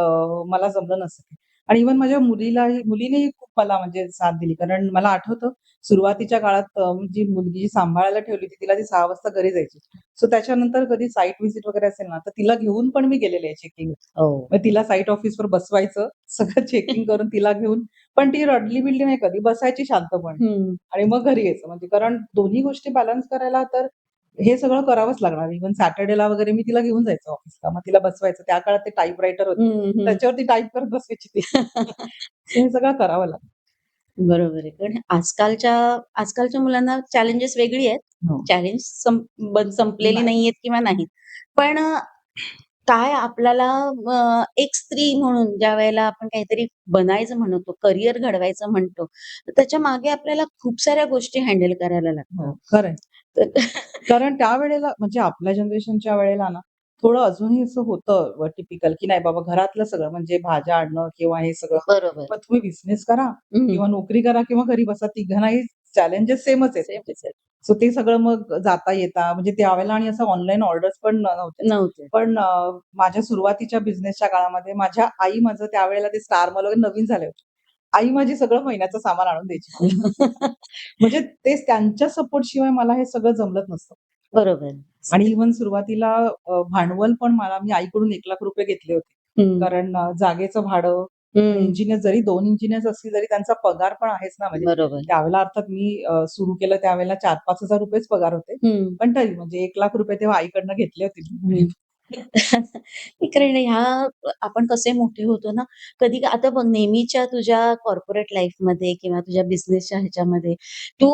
मला जमलं नसतं. आणि इव्हन माझ्या मुलीनेही खूप मला म्हणजे साथ दिली. कारण मला आठवतं सुरुवातीच्या काळात जी मुलगी जी सांभाळायला ठेवली होती, तिला ती 6 वाजता घरी जायची. सो त्याच्यानंतर कधी साइट व्हिजिट वगैरे असेल ना, तर तिला घेऊन पण मी गेलेले आहे चेकिंग. हो. मग तिला साइट ऑफिसवर बसवायचं, सगळं चेकिंग करून तिला घेऊन पण ती रडली-बिडली नाही कधी, बसायची शांतपणे हं. आणि मग घरी यायचं. म्हणजे कारण दोन्ही गोष्टी बॅलन्स करायला तर हे सगळं करावंच लागणार. इव्हन सॅटर्डेला वगैरे मी तिला घेऊन जायचं ऑफिसला. मग तिला बसवायचं. त्या काळात ते टाइपरायटर होते. हं, हं. त्याच्यावरती टाइप करत बसायची ती. सो हे सगळं करावं लागतं. बरोबर आहे. कारण आजकालच्या मुलांना चॅलेंजेस वेगळी आहेत. हो. चॅलेंज संपलेली नाही. नाहीयेत किंवा नाहीत. पण काय आपल्याला एक स्त्री म्हणून ज्यावेळेला आपण काहीतरी बनायचं म्हणतो, करियर घडवायचं म्हणतो, तर त्याच्या मागे आपल्याला खूप साऱ्या गोष्टी हँडल करायला लागतात. हो, खरंय. तर कारण त्यावेळेला म्हणजे आपल्या जनरेशनच्या वेळेला ना, थोडं अजूनही असं होतं टिपिकल, की नाही बाबा घरातलं सगळं म्हणजे भाज्या आणणं किंवा हे सगळं. बरोबर. मग तुम्ही बिझनेस करा हं. किंवा नोकरी करा किंवा घरी बसा. तिघांनाही चॅलेंजेस सेमच आहेत. सेमच आहे. सो ते सगळं मग जाता येता म्हणजे त्यावेळेला आणि असं ऑनलाईन ऑर्डर्स पण नव्हत्या. नव्हते. पण माझ्या सुरुवातीच्या बिझनेसच्या काळामध्ये माझ्या आई माझं त्यावेळेला ते स्टार मॉल वगैरे नवीन झाले होते. आई माझी सगळं महिन्याचं सामान आणून द्यायची मला. म्हणजे तेच त्यांच्या सपोर्ट शिवाय मला हे सगळं जमलंच नसतं. बरोबर. आणि इव्हन सुरुवातीला भांडवल पण मी आईकडून ₹1,00,000 घेतले होते. हं, कारण जागेचं भाडं, हं. इंजिनिअर जरी 2 इंजिनिअर्स असली तरी त्यांचा पगार पण आहेच ना, म्हणजे बरोबर. त्यावेळेला अर्थात मी सुरू केलं त्यावेळेला ₹4,000-5,000 पगार होते. हं. पण तरी म्हणजे ₹1,00,000 तेव्हा आईकडनं घेतले होते मी. हं. कारण ह्या आपण कसे मोठे होतो ना, कधी आता बघ नेहमीच्या तुझ्या कॉर्पोरेट लाईफमध्ये किंवा तुझ्या बिझनेसच्या ह्याच्यामध्ये तू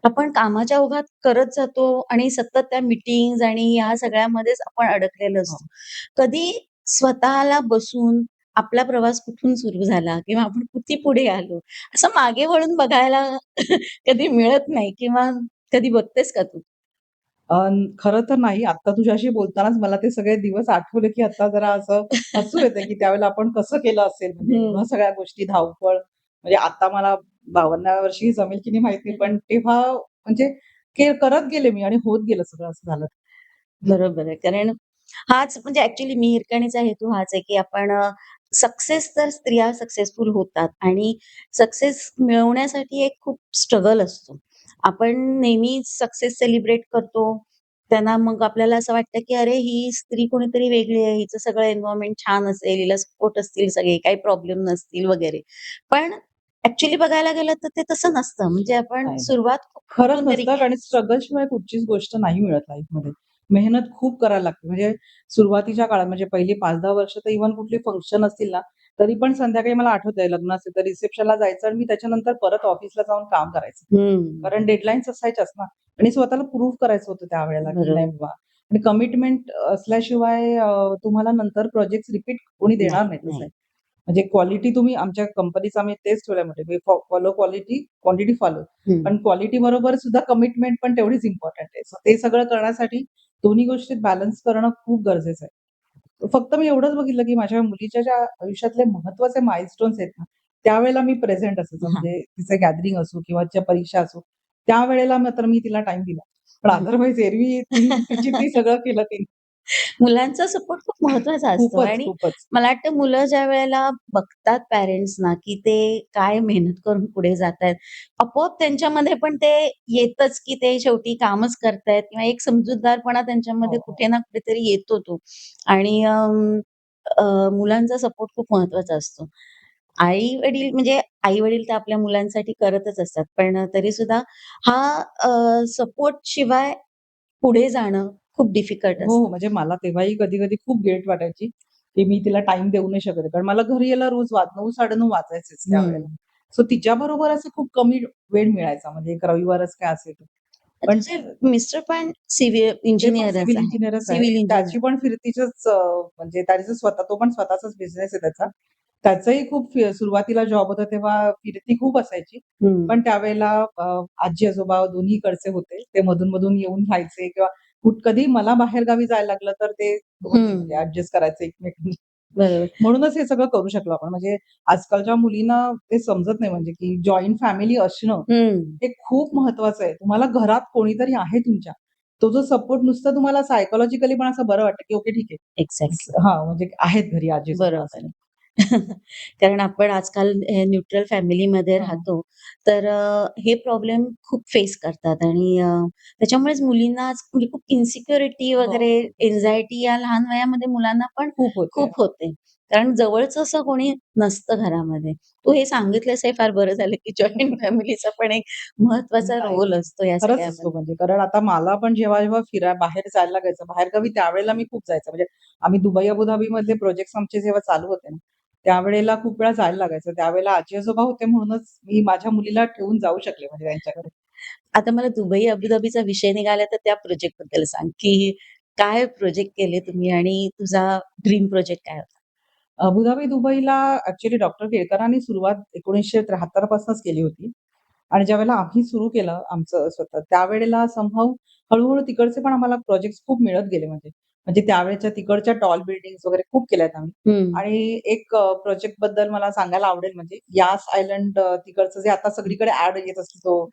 आपण कामाच्या ओघात करत जातो आणि सतत त्या मीटिंग्ज आणि ह्या सगळ्यामध्येच आपण अडकलेलो हो. असतो. कधी स्वतःला बसून आपला प्रवास कुठून सुरू झाला किंवा आपण किती पुढे आलो, असं मागे वळून बघायला कधी मिळत नाही किंवा कधी बघतेस का तू? खरं तर नाही. आता तुझ्याशी बोलतानाच मला ते सगळे दिवस आठवले, की आता जरा असं हसू येतंय, की त्यावेळेला आपण कसं केलं असेल म्हणजे हं. एवढ्या सगळ्या गोष्टी धावपळ. म्हणजे आता मला 52व्या वर्षी जमेल की नाही माहित नाही. पण तेव्हा म्हणजे करत गेले मी आणि होत गेलं सगळं असं झालं. बरोबर आहे. कारण हाच म्हणजे ॲक्चुअली मिहिरकणीचा हेतू हाच आहे, की आपण सक्सेस तर स्त्रिया सक्सेसफुल होतात आणि सक्सेस मिळवण्यासाठी एक खूप स्ट्रगल असतो. आपण नेहमी सक्सेस सेलिब्रेट करतो. त्यांना मग आपल्याला असं वाटतं, की अरे ही स्त्री कोणीतरी वेगळी आहे. हिचं सगळं एन्व्हायर्नमेंट छान असेल, हिला सपोर्ट असतील सगळे, काही प्रॉब्लेम नसतील वगैरे. पण ॲक्चुअली बघायला गेलं तर ते तसं नसतं. म्हणजे आपण नाही, नाही. सुरुवात खरंच कुठून तरी नसतं आणि स्ट्रगलशिवाय कुठचीच गोष्ट नाही मिळत लाईफमध्ये. मेहनत खूप करायला लागते. म्हणजे सुरुवातीच्या काळात म्हणजे पहिली 5-10 वर्ष तर इव्हन कुठली फंक्शन असतील ना, तरी पण संध्याकाळी मला आठवतंय लग्न असेल तर रिसेप्शनला जायचं आणि मी त्याच्यानंतर परत ऑफिसला जाऊन काम करायचं. हं. कारण डेडलाईन्स असायच्याच ना आणि स्वतःला प्रूव्ह करायचं होतं त्यावेळेला, की नाही बरोबर. बाबा आणि कमिटमेंट असल्याशिवाय तुम्हाला नंतर प्रोजेक्ट्स रिपीट कोणी देणार नाही, नाही तसं नाही. आहे. म्हणजे क्वालिटी तुम्ही आमच्या कंपनीचं आम्ही तेच ठेवलंय म्हणजे फॉलो क्वालिटी, क्वांटिटी फॉलो. हं. पण क्वालिटी बरोबर सुद्धा कमिटमेंट पण तेवढीच इम्पोर्टंट आहे. सो ते सगळं करण्यासाठी दोन्ही गोष्टीत बॅलन्स करणं खूप गरजेचं आहे. फक्त मी एवढंच बघितलं, की माझ्या मुलीच्या ज्या आयुष्यातले महत्त्वाचे माइलस्टोन्स आहेत ना, त्यावेळेला मी प्रेझेंट असायचं. हां. म्हणजे तिचं गॅदरिंग असो किंवा तिच्या परीक्षा असो, त्यावेळेला मात्र मी तिला टाईम दिला. पण हं. अदरवाईज एरवी तिची ती सगळं केलं तिने. मुलांचा सपोर्ट खूप महत्वाचा असतो खूपच, आणि खूपच. मला वाटतं मुलं ज्यावेळेला बघतात पॅरेंट्सना, की ते काय मेहनत करून पुढे जातायत, आपोआप त्यांच्यामध्ये पण ते येतच, की ते शेवटी कामच करतायत किंवा एक समजूतदारपणा हो, त्यांच्यामध्ये हो. कुठे ना कुठेतरी येतो तो. आणि मुलांचा सपोर्ट खूप महत्वाचा असतो. आई-वडील म्हणजे आई-वडील तर आपल्या मुलांसाठी करतच असतात. पण तरीसुद्धा हा सपोर्ट शिवाय पुढे जाणं खूप डिफिकल्ट हो, हो. असतं. म्हणजे मला तेव्हाही कधी-कधी खूप गिल्ट वाटायची, की मी तिला टाईम देऊ नाही शकत आहे. कारण मला घरी यायला रोज 9:00-9:30 वाजायचेच हं. त्यावेळेला. सो तिच्याबरोबर असं खूप कमी वेळ मिळायचा म्हणजे एक रविवारच काय असेल तर. पण तुझे मिस्टर पण ते पण इंजिनिअरच सिव्हिल आहे. इंजिनिअरच आहेत. Civil engineer. त्याची पण फिरतीचंच म्हणजे त्याचं स्वतः तो पण स्वतःचाच बिझनेस आहे त्याचा. त्याचंही खूप सुरुवातीला जॉब होता तेव्हा फिरती खूप असायची. हं. पण त्यावेळेला आजी-आजोबा दोन्हीकडचे होते. ते मधून-मधून येऊन राहायचे किंवा कधी मला बाहेरगावी जायला लागलं तर ते होते म्हणजे हं. ॲडजस्ट करायचे एकमेकांना. बरोबर. म्हणूनच हे सगळं करू शकलो आपण. म्हणजे आजकालच्या मुलींना ते समजत नाही म्हणजे की जॉइंट फॅमिली असणं हं. हे खूप महत्वाचं आहे. तुम्हाला घरात कोणीतरी आहे तुमच्या. तो जो सपोर्ट नुसतं तुम्हाला सायकॉलॉजिकली पण असं बरं वाटतं, की ओके ठीक आहे. एक्झॅक्टली. हां, म्हणजे आहेत घरी आजी-आजोबा बरोबर असं. आहे. कारण आपण आजकाल न्यूट्रल फॅमिलीमध्ये हां. राहतो. तर हे प्रॉब्लेम खूप फेस करतात आणि त्याच्यामुळेच मुलींना आज म्हणजे खूप इन्सिक्युरिटी हो, वगैरे, एन्झायटी या लहान वयामध्ये मुलांना पण खूप होते. खूप होते. कारण जवळचं असं कोणी नसतं घरामध्ये. तू हे सांगितलंस हे फार बरं झालं, की जॉइंट फॅमिलीचा पण एक महत्त्वाचा नाही, रोल असतो या खरंच असतो सगळ्यामध्ये. म्हणजे कारण आता मला पण जेव्हा बाहेर जायला लागायचं, बाहेरगावी त्यावेळेला मी खूप जायचं. म्हणजे आम्ही दुबई, अबुधाबीमधले प्रोजेक्ट्स आमचे जेव्हा चालू होते ना, त्यावेळेला खूप वेळा जायला लागायचं. त्यावेळेला आजी-आजोबा होते म्हणूनच मी माझ्या मुलीला ठेवून जाऊ शकले म्हणजे त्यांच्याकडे. आता मला दुबई, अबुधाबीचा विषय निघाला तर त्या प्रोजेक्टबद्दल सांग, की काय प्रोजेक्ट केले तुम्ही आणि तुझा ड्रीम प्रोजेक्ट काय होता? अबुधाबी, दुबईला ॲक्चुअली डॉक्टर केळकरांनी सुरुवात 1973 पासूनच केली होती. आणि ज्यावेळेला आम्ही सुरू केलं आमचं स्वतः, त्यावेळेला समहाऊ हळू-हळू तिकडचे पण आम्हाला प्रोजेक्ट्स खूप मिळत गेले म्हणजे. म्हणजे त्यावेळेच्या तिकडच्या टॉल बिल्डिंग्स वगैरे खूप केल्यात आम्ही. हं. आणि एक प्रोजेक्टबद्दल मला सांगायला आवडेल म्हणजे यास आयलंड तिकडचं जे आता सगळीकडे ॲड येत असतो तो.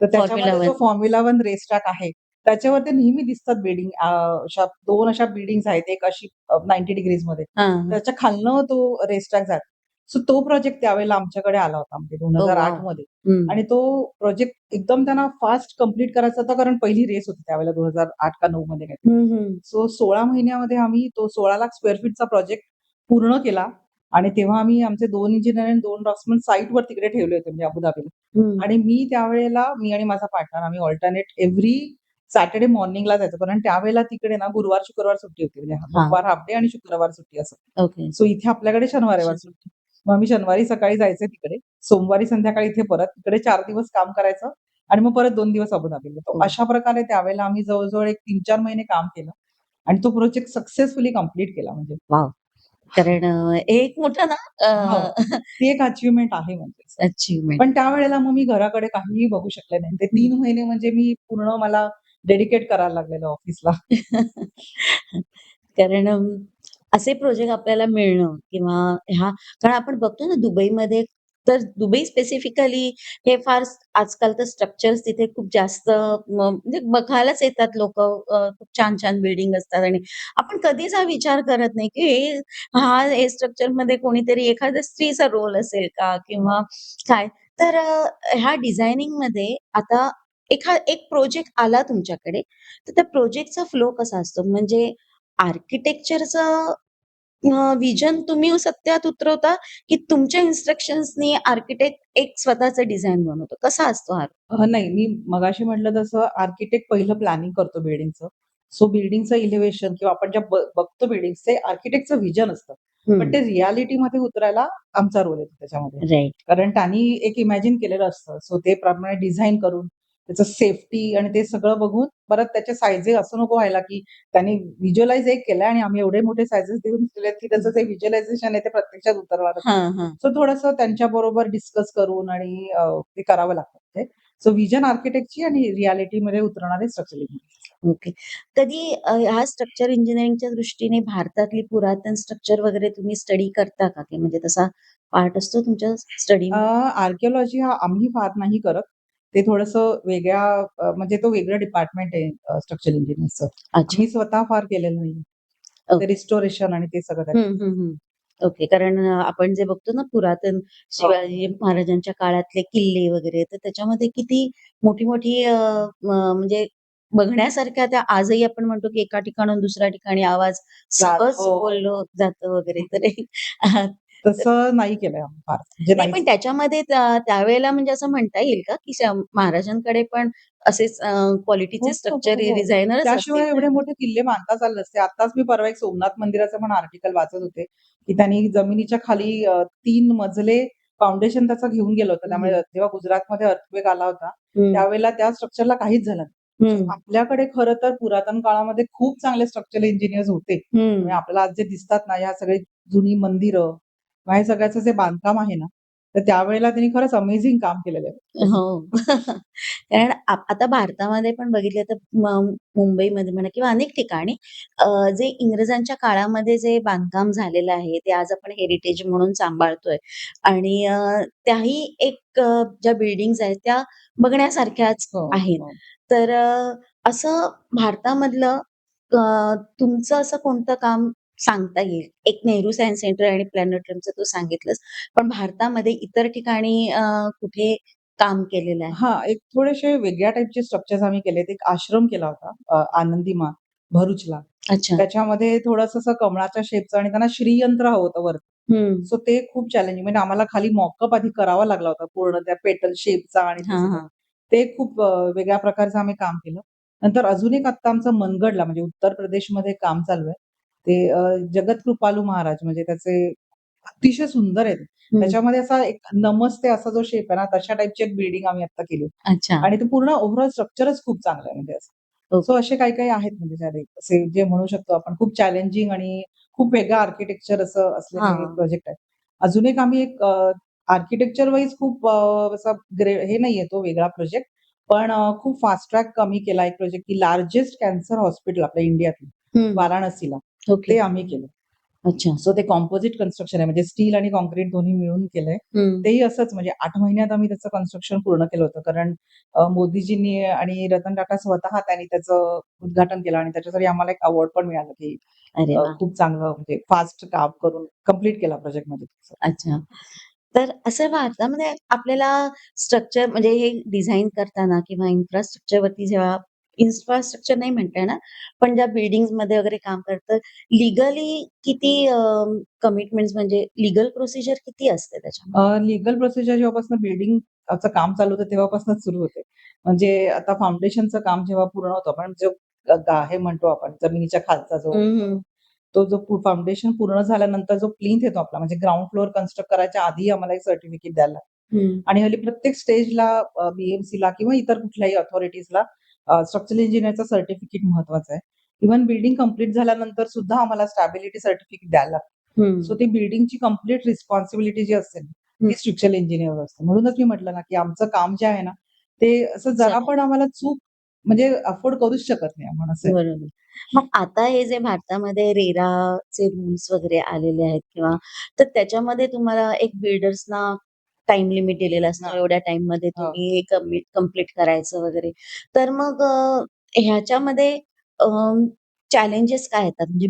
तर फॉर्म्युला त्याच्यामध्ये जो 1. फॉर्म्युला 1 रेस ट्रॅक आहे, त्याच्यावर ते नेहमी दिसतात बिल्डिंग अशा 2 अशा बिल्डिंग्स आहेत. एक अशी 90 डिग्रीजमध्ये. हां. त्याच्या खालनं तो रेस ट्रॅक जातो. सो तो प्रोजेक्ट त्यावेळेला आमच्याकडे आला होता म्हणजे ओह 2008 वॉव! मध्ये. हं. आणि तो प्रोजेक्ट एकदम त्यांना फास्ट कंप्लीट करायचा होता कारण पहिली रेस होती त्यावेळेला 2008 का 9 मध्ये काहीतरी. हं, हं. सो 16 महिन्यामध्ये आम्ही तो 16,00,000 स्क्वेअर फीटचा प्रोजेक्ट पूर्ण केला आणि तेव्हा आम्ही आमचे 2 इंजिनिअर आणि 2 ड्राफ्ट्समन साइटवर तिकडे ठेवले होते म्हणजे अबुधाबीला. हं. आणि मी त्यावेळेला मी आणि माझा पार्टनर आम्ही अल्टरनेट एव्हरी सॅटर्डे मॉर्निंगला जायचो. कारण त्यावेळेला तिकडे ना गुरुवार, शुक्रवार सुट्टी होती. म्हणजे हां. बुधवार हाल्फ डे आणि शुक्रवार सुट्टी असं. ओके. सो इथे आपल्याकडे शनिवार, रविवार सुट्टी. मग आम्ही शनिवारी सकाळी जायचे तिकडे. सोमवारी संध्याकाळी इथे परत. तिकडे 4 दिवस काम करायचं आणि मग परत 2 दिवस अबुधाबीला. तर हो. अशा प्रकारे त्यावेळेला आम्ही जवळ-जवळ एक 3-4 महिने काम केलं आणि तो प्रोजेक्ट सक्सेसफुली कंप्लीट केला म्हणजे. वॉव! कारण हे एक मोठं ना हो. ती एक अचीव्हमेंट आहे म्हणजे असं. अचीव्हमेंट. पण त्यावेळेला मग मी घराकडे काहीही बघू शकले नाही. ते 3 महिने म्हणजे मी पूर्ण मला डेडिकेट करायला लागलेलं ऑफिसला. कारण असे प्रोजेक्ट आपल्याला मिळणं किंवा ह्या कारण आपण बघतो ना दुबईमध्ये तर दुबई स्पेसिफिकली हे फार आजकाल तर स्ट्रक्चर्स तिथे खूप जास्त म्हणजे बघायलाच येतात लोकं खूप छान-छान बिल्डिंग असतात आणि आपण कधीच हा विचार करत नाही, की हे स्ट्रक्चरमध्ये कोणीतरी एखाद्या स्त्रीचा रोल असेल का किंवा काय? तर ह्या डिझायनिंगमध्ये आता एक प्रोजेक्ट आला तुमच्याकडे, तर त्या प्रोजेक्टचा फ्लो कसा असतो? म्हणजे आर्किटेक्चरचं व्हिजन तुम्ही सत्यात उतरवता, की तुमच्या इन्स्ट्रक्शन्सनी आर्किटेक्ट एक स्वतःचं डिझाइन बनवतो? कसा असतो हा? नाही, मी मगाशी म्हटलं तसं आर्किटेक्ट पहिलं प्लॅनिंग करतो बिल्डिंगचं. सो बिल्डिंगचं इलिव्हेशन किंवा आपण ज्या बघतो बिल्डिंग्स ते आर्किटेक्टचं व्हिजन असतं. पण हं. ते रिअॅलिटीमध्ये उतरायला आमचा रोल येतो त्याच्यामध्ये. राइट. कारण त्यांनी एक इमॅजिन केलेलं असतं. सो ते प्रमाणे डिझाइन करून त्याचं सेफ्टी आणि ते सगळं बघून परत त्याचे साइझेस असं नको व्हायला, की त्यांनी व्हिज्युअलाइज एक केलंय आणि आम्ही एवढे मोठे साइझेस देऊन दिलेत, की त्याचं जे व्हिज्युअलायझेशन आहे ते प्रत्यक्षात उतरणारच नाही. हां, हां. सो थोडंसं त्यांच्याबरोबर डिस्कस करून आणि ते करावं लागतं ते. सो व्हिजन आर्किटेक्टची आणि रिअॅलिटीमध्ये उतरणारे स्ट्रक्चरल इंजिनिअर. ओके. कधी ह्या स्ट्रक्चर इंजिनिअरिंगच्या दृष्टीने भारतातली पुरातन स्ट्रक्चर वगैरे तुम्ही स्टडी करता का? की म्हणजे तसा पार्ट असतो तुमच्या स्टडीमध्ये? आर्किओलॉजी हा आम्ही फार नाही करत. ते थोडंसं वेगळ्या म्हणजे तो वेगळं डिपार्टमेंट आहे स्ट्रक्चरल इंजिनिअरचं. अच्छा. आम्ही स्वतः फार केलेलं नाहीये. ते ओके. रिस्टोरेशन आणि ते सगळं हं, हं, हं. ओके. कारण आपण जे बघतो ना पुरातन हो. शिवाजी महाराजांच्या काळातले किल्ले वगैरे, तर त्याच्यामध्ये किती मोठी-मोठी म्हणजे बघण्यासारख्या त्या आजही आपण म्हणतो, की एका ठिकाणाहून दुसऱ्या ठिकाणी आवाज सहज हो, हो. बोललं जातं वगैरे. हं. तर तसं नाही केलंय आम्ही फार. म्हणजे नाही, पण नाहीच. त्याच्यामध्ये त्यावेळेला म्हणजे असं म्हणता येईल का, की महाराजांकडे पण असेच हो, क्वालिटीचे हो, स्ट्रक्चर हो, हो. डिझायनरच असतील त्याशिवाय तर? एवढे मोठे किल्ले बांधताच आले नसते. आत्ताच मी परवा एक सोमनाथ मंदिराचं पण आर्टिकल वाचत होते, की त्यांनी जमिनीच्या खाली 3 मजले फाउंडेशन त्याचं घेऊन गेलं होतं. त्यामुळे हं, जेव्हा गुजरातमध्ये अर्थक्वेक आला होता, हं, त्यावेळेला त्या स्ट्रक्चरला काहीच झालं नाही. सो हं, आपल्याकडे खरं तर पुरातन काळामध्ये खूप चांगले स्ट्रक्चरल इंजिनिअर्स होते. हं. म्हणजे आपल्याला आज जे दिसतात ना, ह्या सगळी जुनी मंदिरं, मग हे सगळ्याचं जे बांधकाम आहे ना, तर त्यावेळेला त्यांनी खरंच अमेझिंग काम केलेलं आहे. हो. कारण आता भारतामध्ये पण बघितलं तर मुंबईमध्ये म्हणा किंवा अनेक ठिकाणी जे इंग्रजांच्या काळामध्ये जे बांधकाम झालेलं आहे, ते आज आपण हेरिटेज म्हणून सांभाळतोय आणि त्याही एक ज्या बिल्डिंग्ज आहेत त्या बघण्यासारख्याच हो, आहेत. हो. तर असं भारतामधलं तुमचं असं कोणतं काम सांगता येईल? एक नेहरू सायन्स सेंटर आणि प्लॅनेटोरियमचं तू सांगितलंस. पण भारतामध्ये इतर ठिकाणी कुठे काम केलेलं आहे? हां, एक थोडेसे वेगळ्या टाइपचे स्ट्रक्चर्स आम्ही केलेत. एक आश्रम केला होता आनंदी माँ. भरूचला. अच्छा. त्याच्यामध्ये थोडंसं असं कमळाच्या शेपचं आणि त्यांना श्रीयंत्र हवं होतं वरती. हं. सो ते खूप चॅलेंजिंग म्हणजे आम्हाला खाली मॉकअप आधी करावा लागला होता पूर्ण त्या पेटल शेपचा आणि ते हां, सगळं. हां. ते खूप वेगळ्या प्रकारचं आम्ही काम केलं. नंतर अजून एक आत्ता आमचं मनगडला म्हणजे उत्तर प्रदेशमध्ये काम चालू आहे. ते जगत कृपालू महाराज म्हणजे त्याचे अतिशय सुंदर आहेत. हं. त्याच्यामध्ये असा एक नमस्ते असा जो शेप आहे ना, तशा टाइपची एक बिल्डिंग आम्ही आता केली. अच्छा. आणि ते पूर्ण ओव्हरऑल स्ट्रक्चरच खूप चांगलं आहे म्हणजे असं. So okay. असे काही-काही आहेत म्हणजे ज्याने असे जे म्हणू शकतो आपण खूप चॅलेंजिंग आणि खूप वेगळं आर्किटेक्चर असं असलेले हां. प्रोजेक्ट आहेत. अजून एक आम्ही एक आर्किटेक्चर वाईज खूप असा हे नाहीये तो वेगळा प्रोजेक्ट. पण खूप फास्ट ट्रॅक कमी केला एक प्रोजेक्ट की लार्जेस्ट कॅन्सर हॉस्पिटल आपल्या इंडियातलं हं. वाराणसीला. ओके. ते आम्ही केलं. अच्छा. सो ते कॉम्पोझिट कन्स्ट्रक्शन आहे म्हणजे स्टील आणि काँक्रीट दोन्ही मिळून केलंय. हं. तेही असंच म्हणजे 8 महिन्यात आम्ही त्याचं कन्स्ट्रक्शन पूर्ण केलं होतं. कारण मोदीजींनी आणि रतन टाटा स्वतः त्यांनी त्याचं उद्घाटन केलं आणि त्याच्यासाठी आम्हाला एक अवॉर्ड पण मिळालं, की अरे वाह! खूप चांगलं म्हणजे फास्ट काम करून कंप्लीट केला प्रोजेक्टमध्ये. अच्छा. तर असं भारतामध्ये आपल्याला स्ट्रक्चर म्हणजे हे डिझाइन करताना किंवा इन्फ्रास्ट्रक्चरवरती जेव्हा इन्फ्रास्ट्रक्चर नाही म्हणता येणार, पण ज्या बिल्डिंग्समध्ये वगैरे काम करतं, लीगली किती कमिटमेंट्स म्हणजे लीगल प्रोसिजर किती असते त्याच्यामध्ये? लीगल प्रोसिजर जेव्हापासून बिल्डिंगचं काम चालू होतं तेव्हापासूनच सुरू होते. म्हणजे आता फाउंडेशनचं काम जेव्हा पूर्ण होतं आपण जो हे म्हणतो आपण जमिनीच्या खालचा जो हं, हं. तो जो फाउंडेशन पूर्ण झाल्यानंतर जो प्लिंथ येतो आपला म्हणजे ग्राउंड फ्लोर कन्स्ट्रक्ट करायच्या आधी आम्हाला एक सर्टिफिकेट द्यायला लागतं. हं. आणि हल्ली प्रत्येक स्टेजला BMCला किंवा इतर कुठल्याही अथॉरिटीजला स्ट्रक्चरल इंजिनिअरचं सर्टिफिकेट महत्वाचं आहे. इव्हन बिल्डिंग कंप्लीट झाल्यानंतर सुद्धा आम्हाला स्टॅबिलिटी सर्टिफिकेट द्यायला लागतं. हं. सो ती बिल्डिंगची कंप्लीट रिस्पॉन्सिबिलिटी जी असते ना, हं. ती स्ट्रक्चरल इंजिनिअरवर असते. म्हणूनच मी म्हटलं ना, की आमचं काम जे आहे ना, ते असं जरा चला. पण आम्हाला चूक म्हणजे अफोर्ड करूच शकत नाही आपण असं आहे. बरोबर. मग आता हे जे भारतामध्ये रेराचे रूल्स वगैरे आलेले आहेत किंवा तर त्याच्यामध्ये तुम्हाला एक बिल्डर्सना टाईम लिमिट दिलेला असतो. हां. एवढ्या टाईममध्ये हो. तुम्ही हे कंप्लीट करायचं वगैरे. तर मग ह्याच्यामध्ये अ, चॅलेंजेस काय येतात? म्हणजे